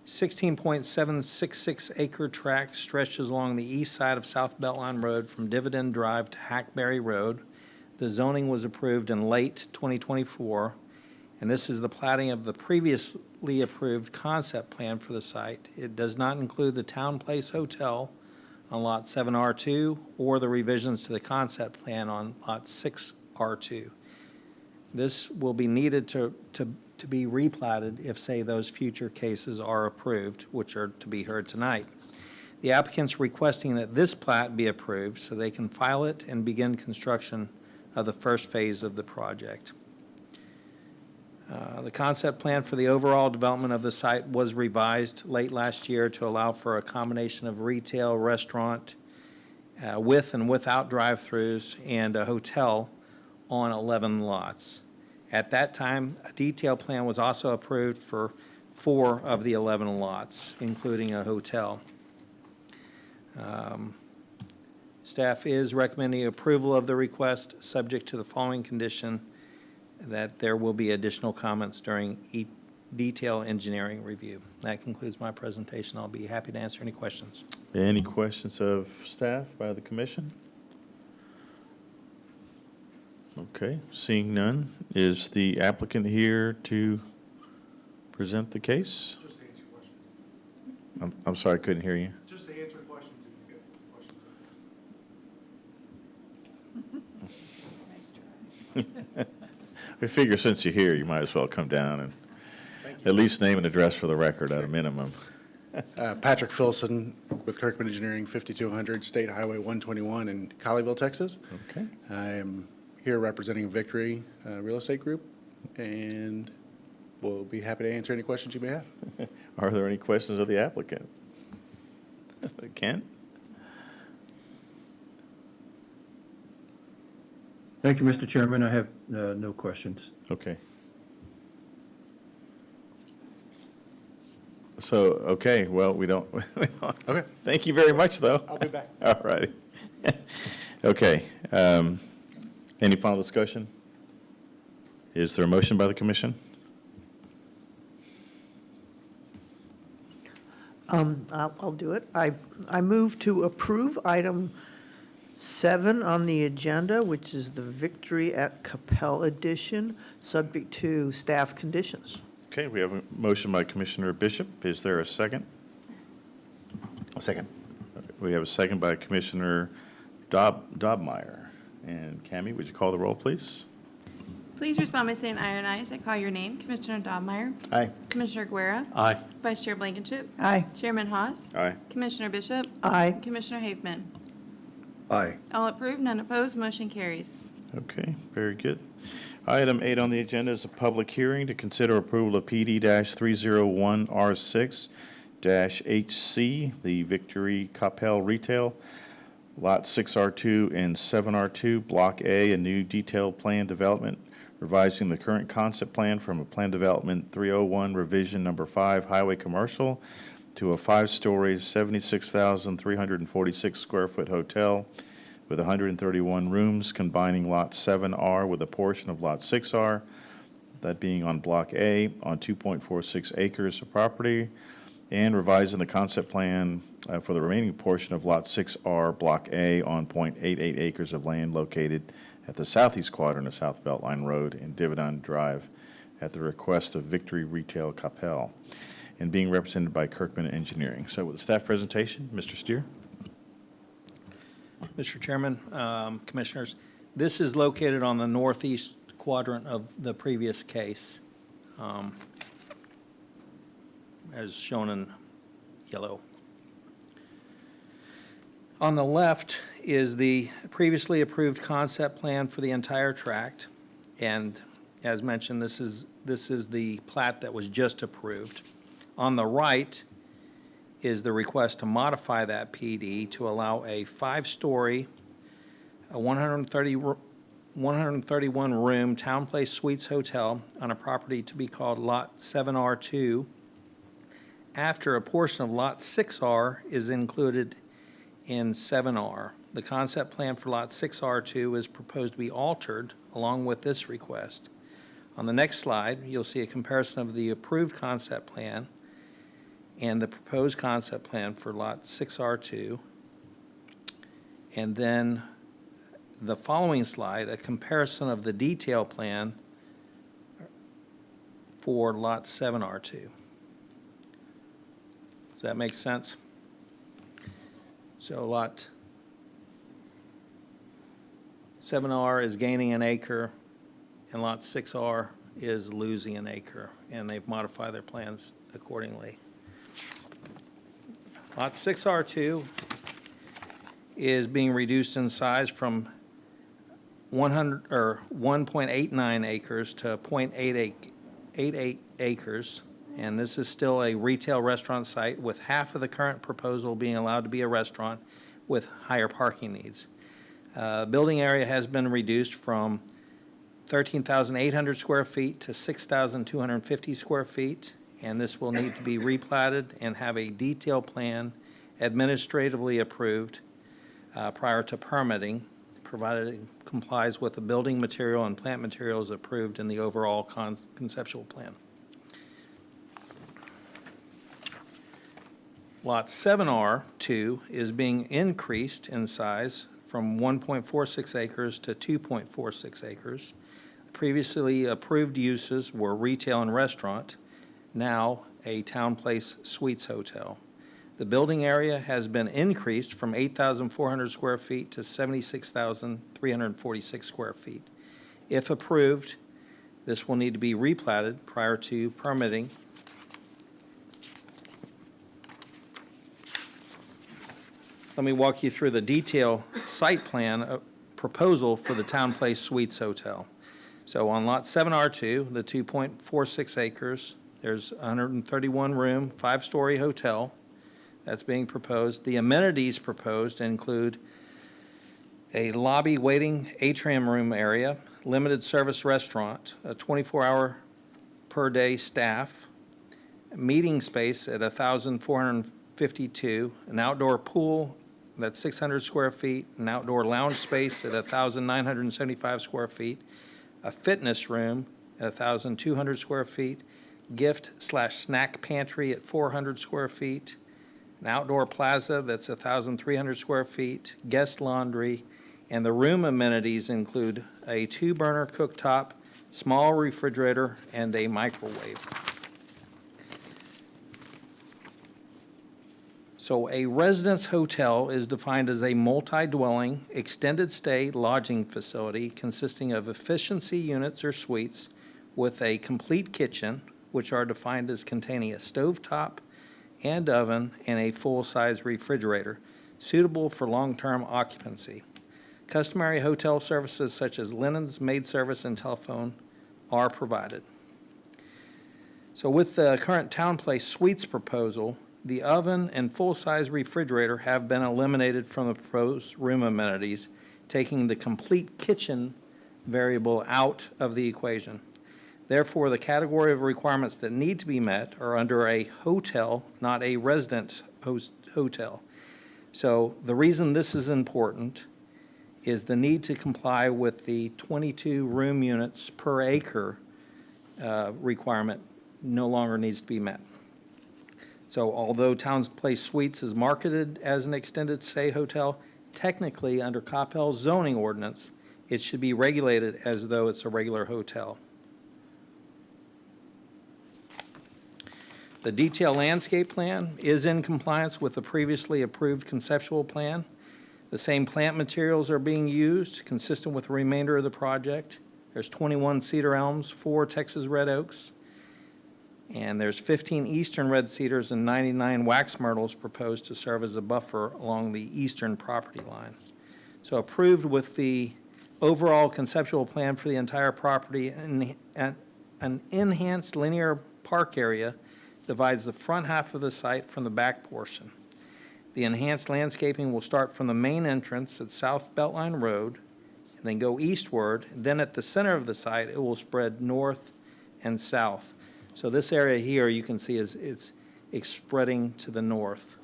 16.766 acre tract stretches along the east side of South Beltline Road from Dividend Drive to Hackberry Road. The zoning was approved in late 2024, and this is the platting of the previously approved concept plan for the site. It does not include the Town Place Hotel on Lot 7R2 or the revisions to the concept plan on Lot 6R2. This will be needed to be replatted if, say, those future cases are approved, which are to be heard tonight. The applicant's requesting that this plat be approved so they can file it and begin construction of the first phase of the project. The concept plan for the overall development of the site was revised late last year to allow for a combination of retail, restaurant, with and without drive-throughs, and a hotel on 11 lots. At that time, a detailed plan was also approved for 4 of the 11 lots, including a hotel. Staff is recommending approval of the request, subject to the following condition: that there will be additional comments during detailed engineering review. That concludes my presentation. I'll be happy to answer any questions. Any questions of staff by the commission? Okay, seeing none, is the applicant here to present the case? Just to answer questions. I'm sorry, I couldn't hear you. Just to answer questions if you get questions. I figure since you're here, you might as well come down and at least name and address for the record at a minimum. Patrick Filson with Kirkman Engineering, 5200 State Highway 121 in Colleyville, Texas. Okay. I am here representing Victory Real Estate Group, and we'll be happy to answer any questions you may have. Are there any questions of the applicant? Kent? Thank you, Mr. Chairman. I have no questions. Okay. So, okay, well, we don't. Okay. Thank you very much, though. I'll be back. All righty. Okay. Any final discussion? Is there a motion by the commission? I'll do it. I move to approve item 7 on the agenda, which is the Victory at Coppell edition, subject to staff conditions. Okay, we have a motion by Commissioner Bishop. Is there a second? A second. We have a second by Commissioner Dobmeyer. And Cammie, would you call the roll, please? Please respond by saying aye or nay as I call your name. Commissioner Dobmeyer. Aye. Commissioner Guerra. Aye. Vice Chair Blankenship. Aye. Chairman Haas. Aye. Commissioner Bishop. Aye. Commissioner Haveman. Aye. All approved, none opposed, motion carries. Okay, very good. Item 8 on the agenda is a public hearing to consider approval of PD-301R6-HC, the Victory Coppell Retail, Lot 6R2 and 7R2, Block A, a new detailed plan development, revising the current concept plan from a Plan Development 301 Revision Number 5 Highway Commercial to a 5-story, 76,346 square foot hotel with 131 rooms, combining Lot 7R with a portion of Lot 6R, that being on Block A, on 2.46 acres of property, and revising the concept plan for the remaining portion of Lot 6R, Block A, on .88 acres of land located at the southeast quadrant of South Beltline Road and Dividend Drive at the request of Victory Retail Coppell, and being represented by Kirkman Engineering. So with the staff presentation, Mr. Steer. Mr. Chairman, Commissioners, this is located on the northeast quadrant of the previous case, as shown in yellow. On the left is the previously approved concept plan for the entire tract, and as mentioned, this is the plat that was just approved. On the right is the request to modify that PD to allow a 5-story, 131 room Town Place Suites Hotel on a property to be called Lot 7R2 after a portion of Lot 6R is included in 7R. The concept plan for Lot 6R2 is proposed to be altered along with this request. On the next slide, you'll see a comparison of the approved concept plan and the proposed concept plan for Lot 6R2. And then the following slide, a comparison of the detail plan for Lot 7R2. Does that make sense? So Lot 7R is gaining an acre, and Lot 6R is losing an acre, and they've modified their plans accordingly. Lot 6R2 is being reduced in size from 1.89 acres to 0.88 acres, and this is still a retail restaurant site with half of the current proposal being allowed to be a restaurant with higher parking needs. Building area has been reduced from 13,800 square feet to 6,250 square feet, and this will need to be replatted and have a detailed plan administratively approved prior to permitting, provided it complies with the building material and plant materials approved in the overall conceptual plan. Lot 7R2 is being increased in size from 1.46 acres to 2.46 acres. Previously approved uses were retail and restaurant, now a Town Place Suites Hotel. The building area has been increased from 8,400 square feet to 76,346 square feet. If approved, this will need to be replatted prior to permitting. Let me walk you through the detailed site plan proposal for the Town Place Suites Hotel. So on Lot 7R2, the 2.46 acres, there's a 131 room, 5-story hotel that's being proposed. The amenities proposed include a lobby waiting atrium room area, limited service restaurant, a 24-hour per day staff, meeting space at 1,452, an outdoor pool that's 600 square feet, an outdoor lounge space at 1,975 square feet, a fitness room at 1,200 square feet, gift/snack pantry at 400 square feet, an outdoor plaza that's 1,300 square feet, guest laundry, and the room amenities include a 2-burner cooktop, small refrigerator, and a microwave. So a residence hotel is defined as a multi-dwelling, extended stay lodging facility consisting of efficiency units or suites with a complete kitchen, which are defined as containing a stovetop and oven and a full-size refrigerator, suitable for long-term occupancy. Customary hotel services such as linens, maid service, and telephone are provided. So with the current Town Place Suites proposal, the oven and full-size refrigerator have been eliminated from the proposed room amenities, taking the complete kitchen variable out of the equation. Therefore, the category of requirements that need to be met are under a hotel, not a resident hotel. So the reason this is important is the need to comply with the 22 room units per acre requirement no longer needs to be met. So although Town Place Suites is marketed as an extended stay hotel, technically under Coppell's zoning ordinance, it should be regulated as though it's a regular hotel. The detailed landscape plan is in compliance with the previously approved conceptual plan. The same plant materials are being used, consistent with the remainder of the project. There's 21 cedar elms, 4 Texas red oaks, and there's 15 eastern red cedars and 99 wax myrtles proposed to serve as a buffer along the eastern property line. So approved with the overall conceptual plan for the entire property, and an enhanced linear park area divides the front half of the site from the back portion. The enhanced landscaping will start from the main entrance at South Beltline Road and then go eastward. Then at the center of the site, it will spread north and south. So this area here you can see it's spreading to the north.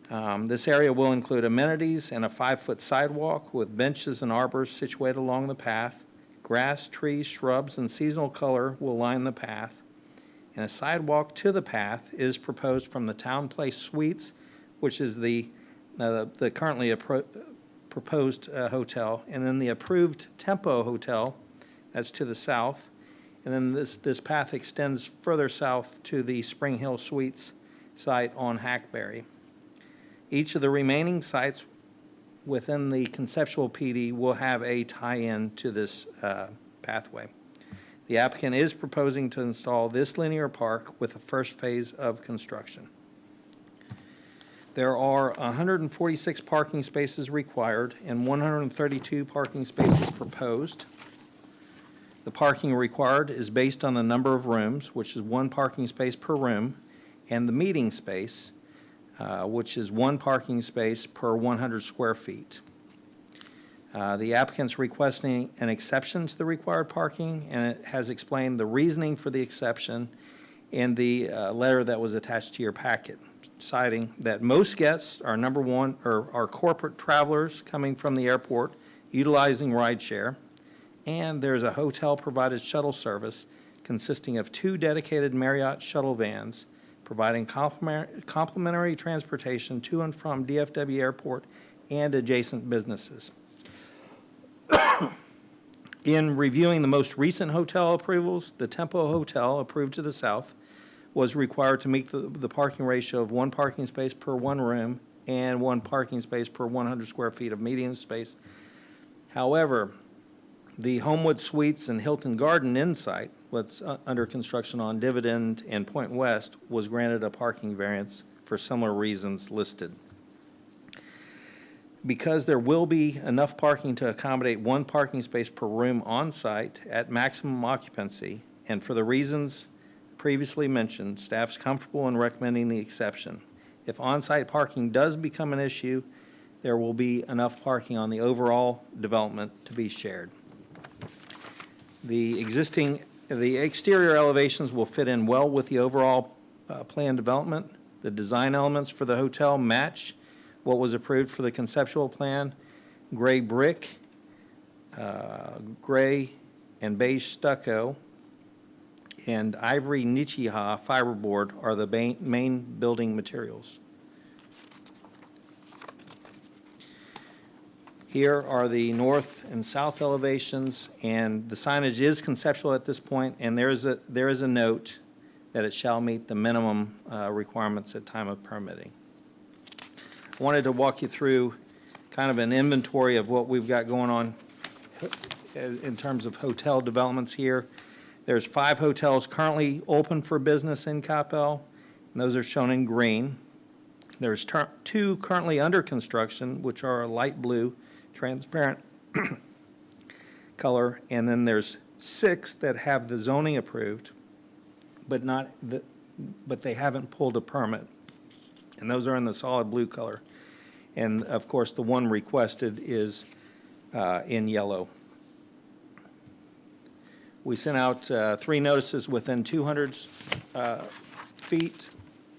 This area will include amenities and a 5-foot sidewalk with benches and arbors situated along the path. Grass, trees, shrubs, and seasonal color will line the path. And a sidewalk to the path is proposed from the Town Place Suites, which is the currently proposed hotel, and then the approved Tempo Hotel, that's to the south. And then this path extends further south to the Spring Hill Suites site on Hackberry. Each of the remaining sites within the conceptual PD will have a tie-in to this pathway. The applicant is proposing to install this linear park with the first phase of construction. There are 146 parking spaces required and 132 parking spaces proposed. The parking required is based on the number of rooms, which is 1 parking space per room, and the meeting space, which is 1 parking space per 100 square feet. The applicant's requesting an exception to the required parking, and it has explained the reasoning for the exception in the letter that was attached to your packet, citing that most guests are are corporate travelers coming from the airport utilizing rideshare, and there's a hotel-provided shuttle service consisting of 2 dedicated Marriott shuttle vans providing complimentary transportation to and from DFW Airport and adjacent businesses. In reviewing the most recent hotel approvals, the Tempo Hotel, approved to the south, was required to meet the parking ratio of 1 parking space per 1 room and 1 parking space per 100 square feet of meeting space. However, the Homewood Suites and Hilton Garden Inn site, what's under construction on Dividend and Point West, was granted a parking variance for similar reasons listed. Because there will be enough parking to accommodate 1 parking space per room on site at maximum occupancy, and for the reasons previously mentioned, staff's comfortable in recommending the exception. If on-site parking does become an issue, there will be enough parking on the overall development to be shared. The exterior elevations will fit in well with the overall planned development. The design elements for the hotel match what was approved for the conceptual plan. Gray brick, gray and beige stucco, and ivory Nichiha fiberboard are the main building materials. Here are the north and south elevations, and the signage is conceptual at this point, and there is a note that it shall meet the minimum requirements at time of permitting. wanted to walk you through kind of an inventory of what we've got going on in terms of hotel developments here. There's 5 hotels currently open for business in Coppell, and those are shown in green. There's 2 currently under construction, which are a light blue, transparent color, and then there's 6 that have the zoning approved, but they haven't pulled a permit, and those are in the solid blue color. And of course, the one requested is in yellow. We sent out 3 notices within 200 feet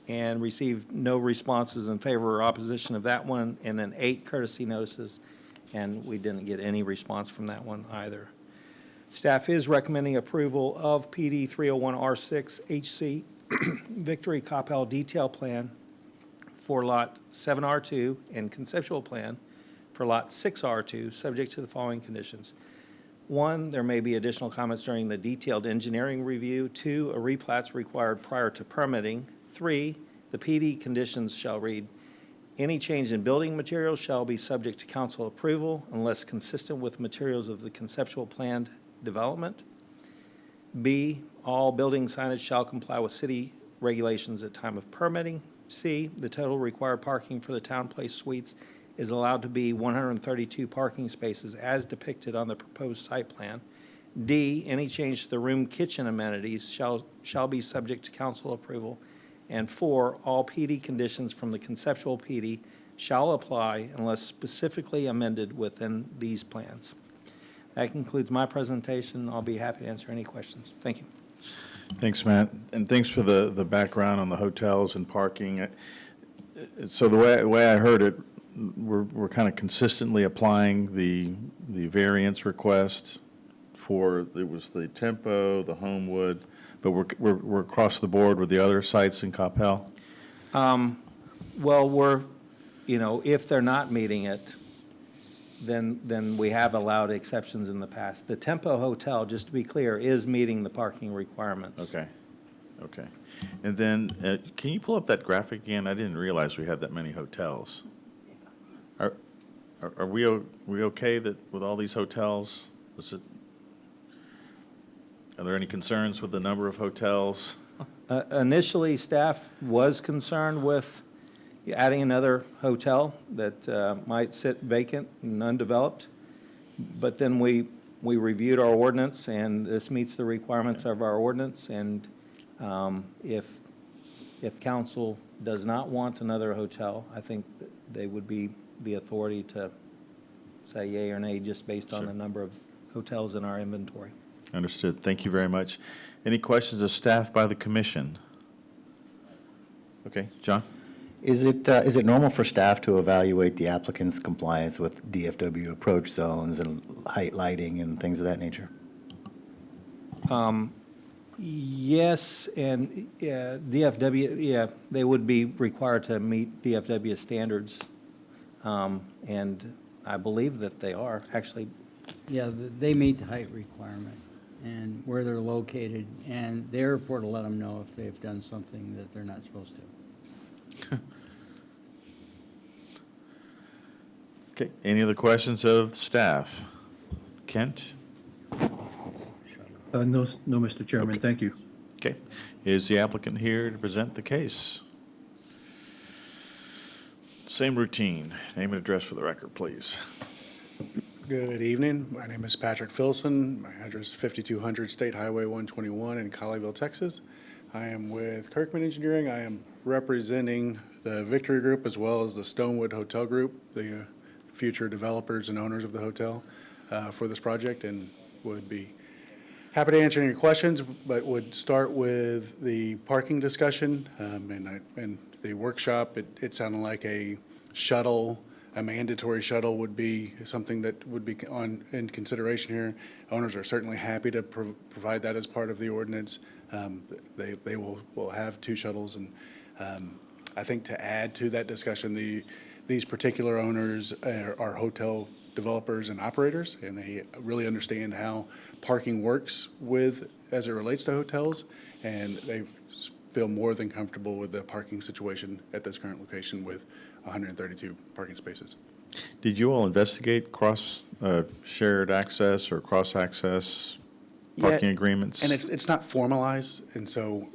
and received no responses in favor or opposition of that one, and then 8 courtesy notices, and we didn't get any response from that one either. Staff is recommending approval of PD 301R6 HC Victory Coppell Detail Plan for Lot 7R2 and Conceptual Plan for Lot 6R2, subject to the following conditions. 1, there may be additional comments during the detailed engineering review. 2, a replat's required prior to permitting. 3, the PD conditions shall read, any change in building materials shall be subject to council approval unless consistent with materials of the conceptual planned development. B, all building signage shall comply with city regulations at time of permitting. C, the total required parking for the Town Place Suites is allowed to be 132 parking spaces as depicted on the proposed site plan. D, any change to the room kitchen amenities shall be subject to council approval. And 4, all PD conditions from the conceptual PD shall apply unless specifically amended within these plans. That concludes my presentation. I'll be happy to answer any questions. Thank you. Thanks, Matt, and thanks for the background on the hotels and parking. So the way I heard it, we're kind of consistently applying the variance request for, it was the Tempo, the Homewood, but we're across the board with the other sites in Coppell? Well, if they're not meeting it, then we have allowed exceptions in the past. The Tempo Hotel, just to be clear, is meeting the parking requirements. Okay. And then, can you pull up that graphic again? I didn't realize we had that many hotels. Are we okay with all these hotels? Are there any concerns with the number of hotels? Initially, staff was concerned with adding another hotel that might sit vacant and undeveloped. But then we reviewed our ordinance, and this meets the requirements of our ordinance. And if council does not want another hotel, I think they would be the authority to say yay or nay just based on the number of hotels in our inventory. Understood. Thank you very much. Any questions of staff by the commission? Okay, John? Is it normal for staff to evaluate the applicant's compliance with DFW approach zones and height lighting and things of that nature? Yes, and DFW, they would be required to meet DFW standards, and I believe that they are, actually. Yeah, they meet the height requirement and where they're located, and the airport will let them know if they've done something that they're not supposed to. Okay, any other questions of staff? Kent? No, Mr. Chairman, thank you. Okay, is the applicant here to present the case? Same routine. Name and address for the record, please. Good evening. My name is Patrick Filson. My address is 5200 State Highway 121 in Colleyville, Texas. I am with Kirkman Engineering. I am representing the Victory Group as well as the Stonewood Hotel Group, the future developers and owners of the hotel for this project, and would be happy to answer any questions, but would start with the parking discussion and the workshop. It sounded like a mandatory shuttle would be something that would be in consideration here. Owners are certainly happy to provide that as part of the ordinance. They will have 2 shuttles, and I think to add to that discussion, these particular owners are hotel developers and operators, and they really understand how parking works as it relates to hotels, and they've feel more than comfortable with the parking situation at this current location with 132 parking spaces. Did you all investigate shared access or cross-access parking agreements? And it's not formalized, and so,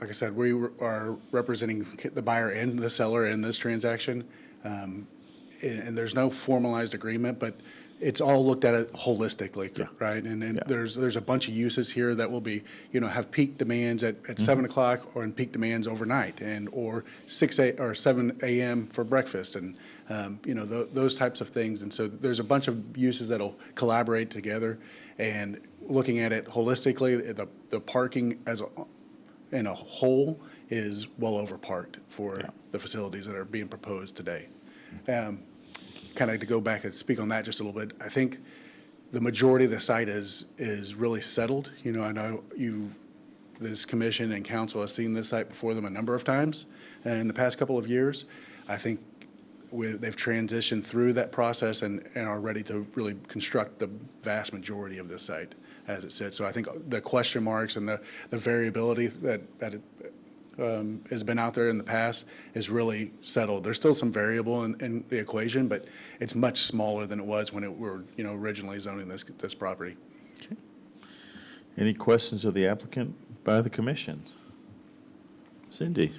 like I said, we are representing the buyer and the seller in this transaction. And there's no formalized agreement, but it's all looked at holistically, right? And there's a bunch of uses here that will be, have peak demands at 7 o'clock or in peak demands overnight, or 7 a.m. for breakfast, and those types of things. And so there's a bunch of uses that'll collaborate together. And looking at it holistically, the parking in a whole is well overparked for the facilities that are being proposed today. Kind of to go back and speak on that just a little bit, I think the majority of the site is really settled. I know this commission and council has seen this site before them a number of times in the past couple of years. I think they've transitioned through that process and are ready to really construct the vast majority of this site as it sits. So I think the question marks and the variability that has been out there in the past is really settled. There's still some variable in the equation, but it's much smaller than it was when we were originally zoning this property. Okay. Any questions of the applicant by the commission? Cindy?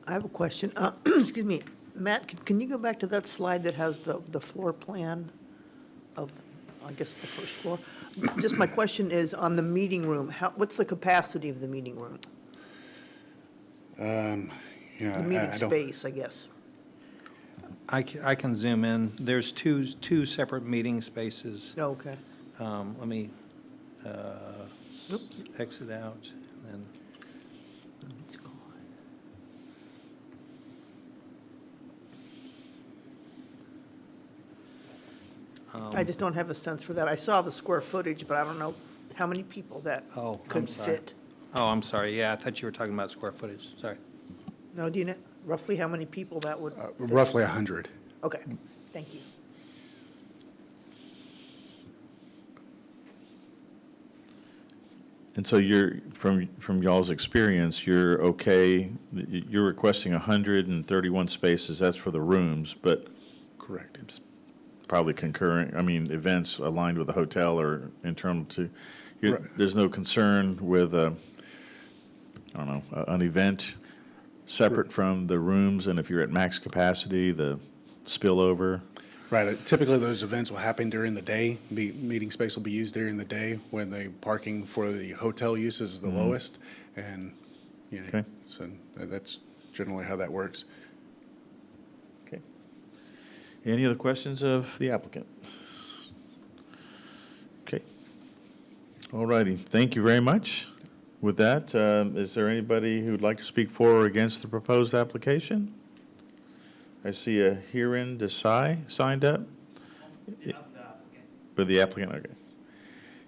I have a question. Excuse me. Matt, can you go back to that slide that has the floor plan of, I guess, the first floor? Just my question is on the meeting room, what's the capacity of the meeting room? The meeting space, I guess. I can zoom in. There's two separate meeting spaces. Oh, okay. Let me exit out and then. I just don't have a sense for that. I saw the square footage, but I don't know how many people that could fit. Oh, I'm sorry. Yeah, I thought you were talking about square footage. Sorry. No, do you know roughly how many people that would? Roughly 100. Okay, thank you. And so from y'all's experience, you're okay, you're requesting 131 spaces, that's for the rooms, but. Correct. It's probably concurrent, events aligned with the hotel or internal to, there's no concern with, an event separate from the rooms, and if you're at max capacity, the spillover? Right. Typically, those events will happen during the day. Meeting space will be used during the day when the parking for the hotel use is the lowest. And, so that's generally how that works. Okay. Any other questions of the applicant? Okay. All righty. Thank you very much. With that, is there anybody who would like to speak for or against the proposed application? I see a Hiren Desai signed up. For the applicant, okay.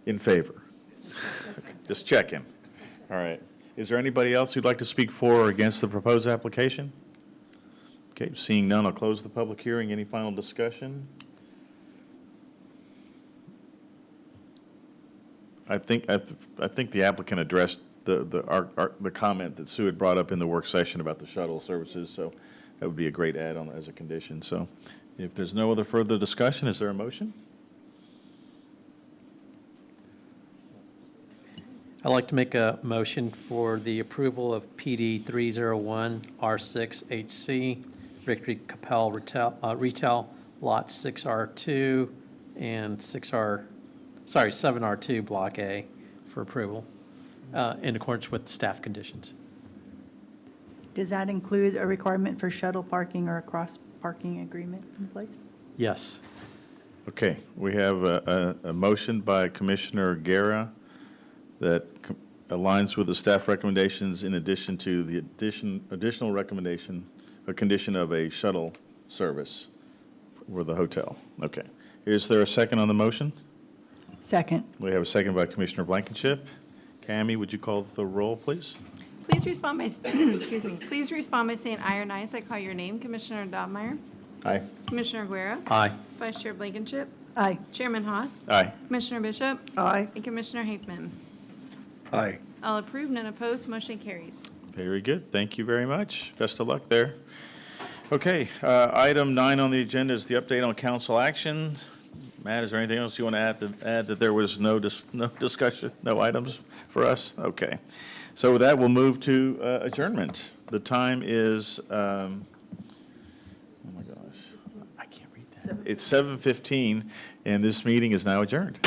In favor? Okay, just checking. All right. Is there anybody else who'd like to speak for or against the proposed application? Okay, seeing none, I'll close the public hearing. Any final discussion? I think the applicant addressed the comment that Sue had brought up in the work session about the shuttle services, so that would be a great add-on as a condition. So if there's no other further discussion, is there a motion? I'd like to make a motion for the approval of PD 301 R6HC, Victory Coppell Retail, Lot 6R2 and 7R2, Block A, for approval in accordance with staff conditions. Does that include a requirement for shuttle parking or a cross-parking agreement in place? Yes. Okay, we have a motion by Commissioner Guerra that aligns with the staff recommendations in addition to the additional recommendation, a condition of a shuttle service for the hotel. Okay. Is there a second on the motion? Second. We have a second by Commissioner Blankenship. Cammie, would you call the roll, please? Please respond by, excuse me, please respond by saying aye or nay as I call your name. Commissioner Dobmeyer? Aye. Commissioner Guerra? Aye. Vice Chair Blankenship? Aye. Chairman Haas? Aye. Commissioner Bishop? Aye. And Commissioner Haveman? Aye. All approved, none opposed, motion carries. Very good. Thank you very much. Best of luck there. Okay, item 9 on the agenda is the update on council actions. Matt, is there anything else you want to add that there was no discussion, no items for us? Okay. So with that, we'll move to adjournment. The time is, oh my gosh, I can't read that. It's 7:15, and this meeting is now adjourned.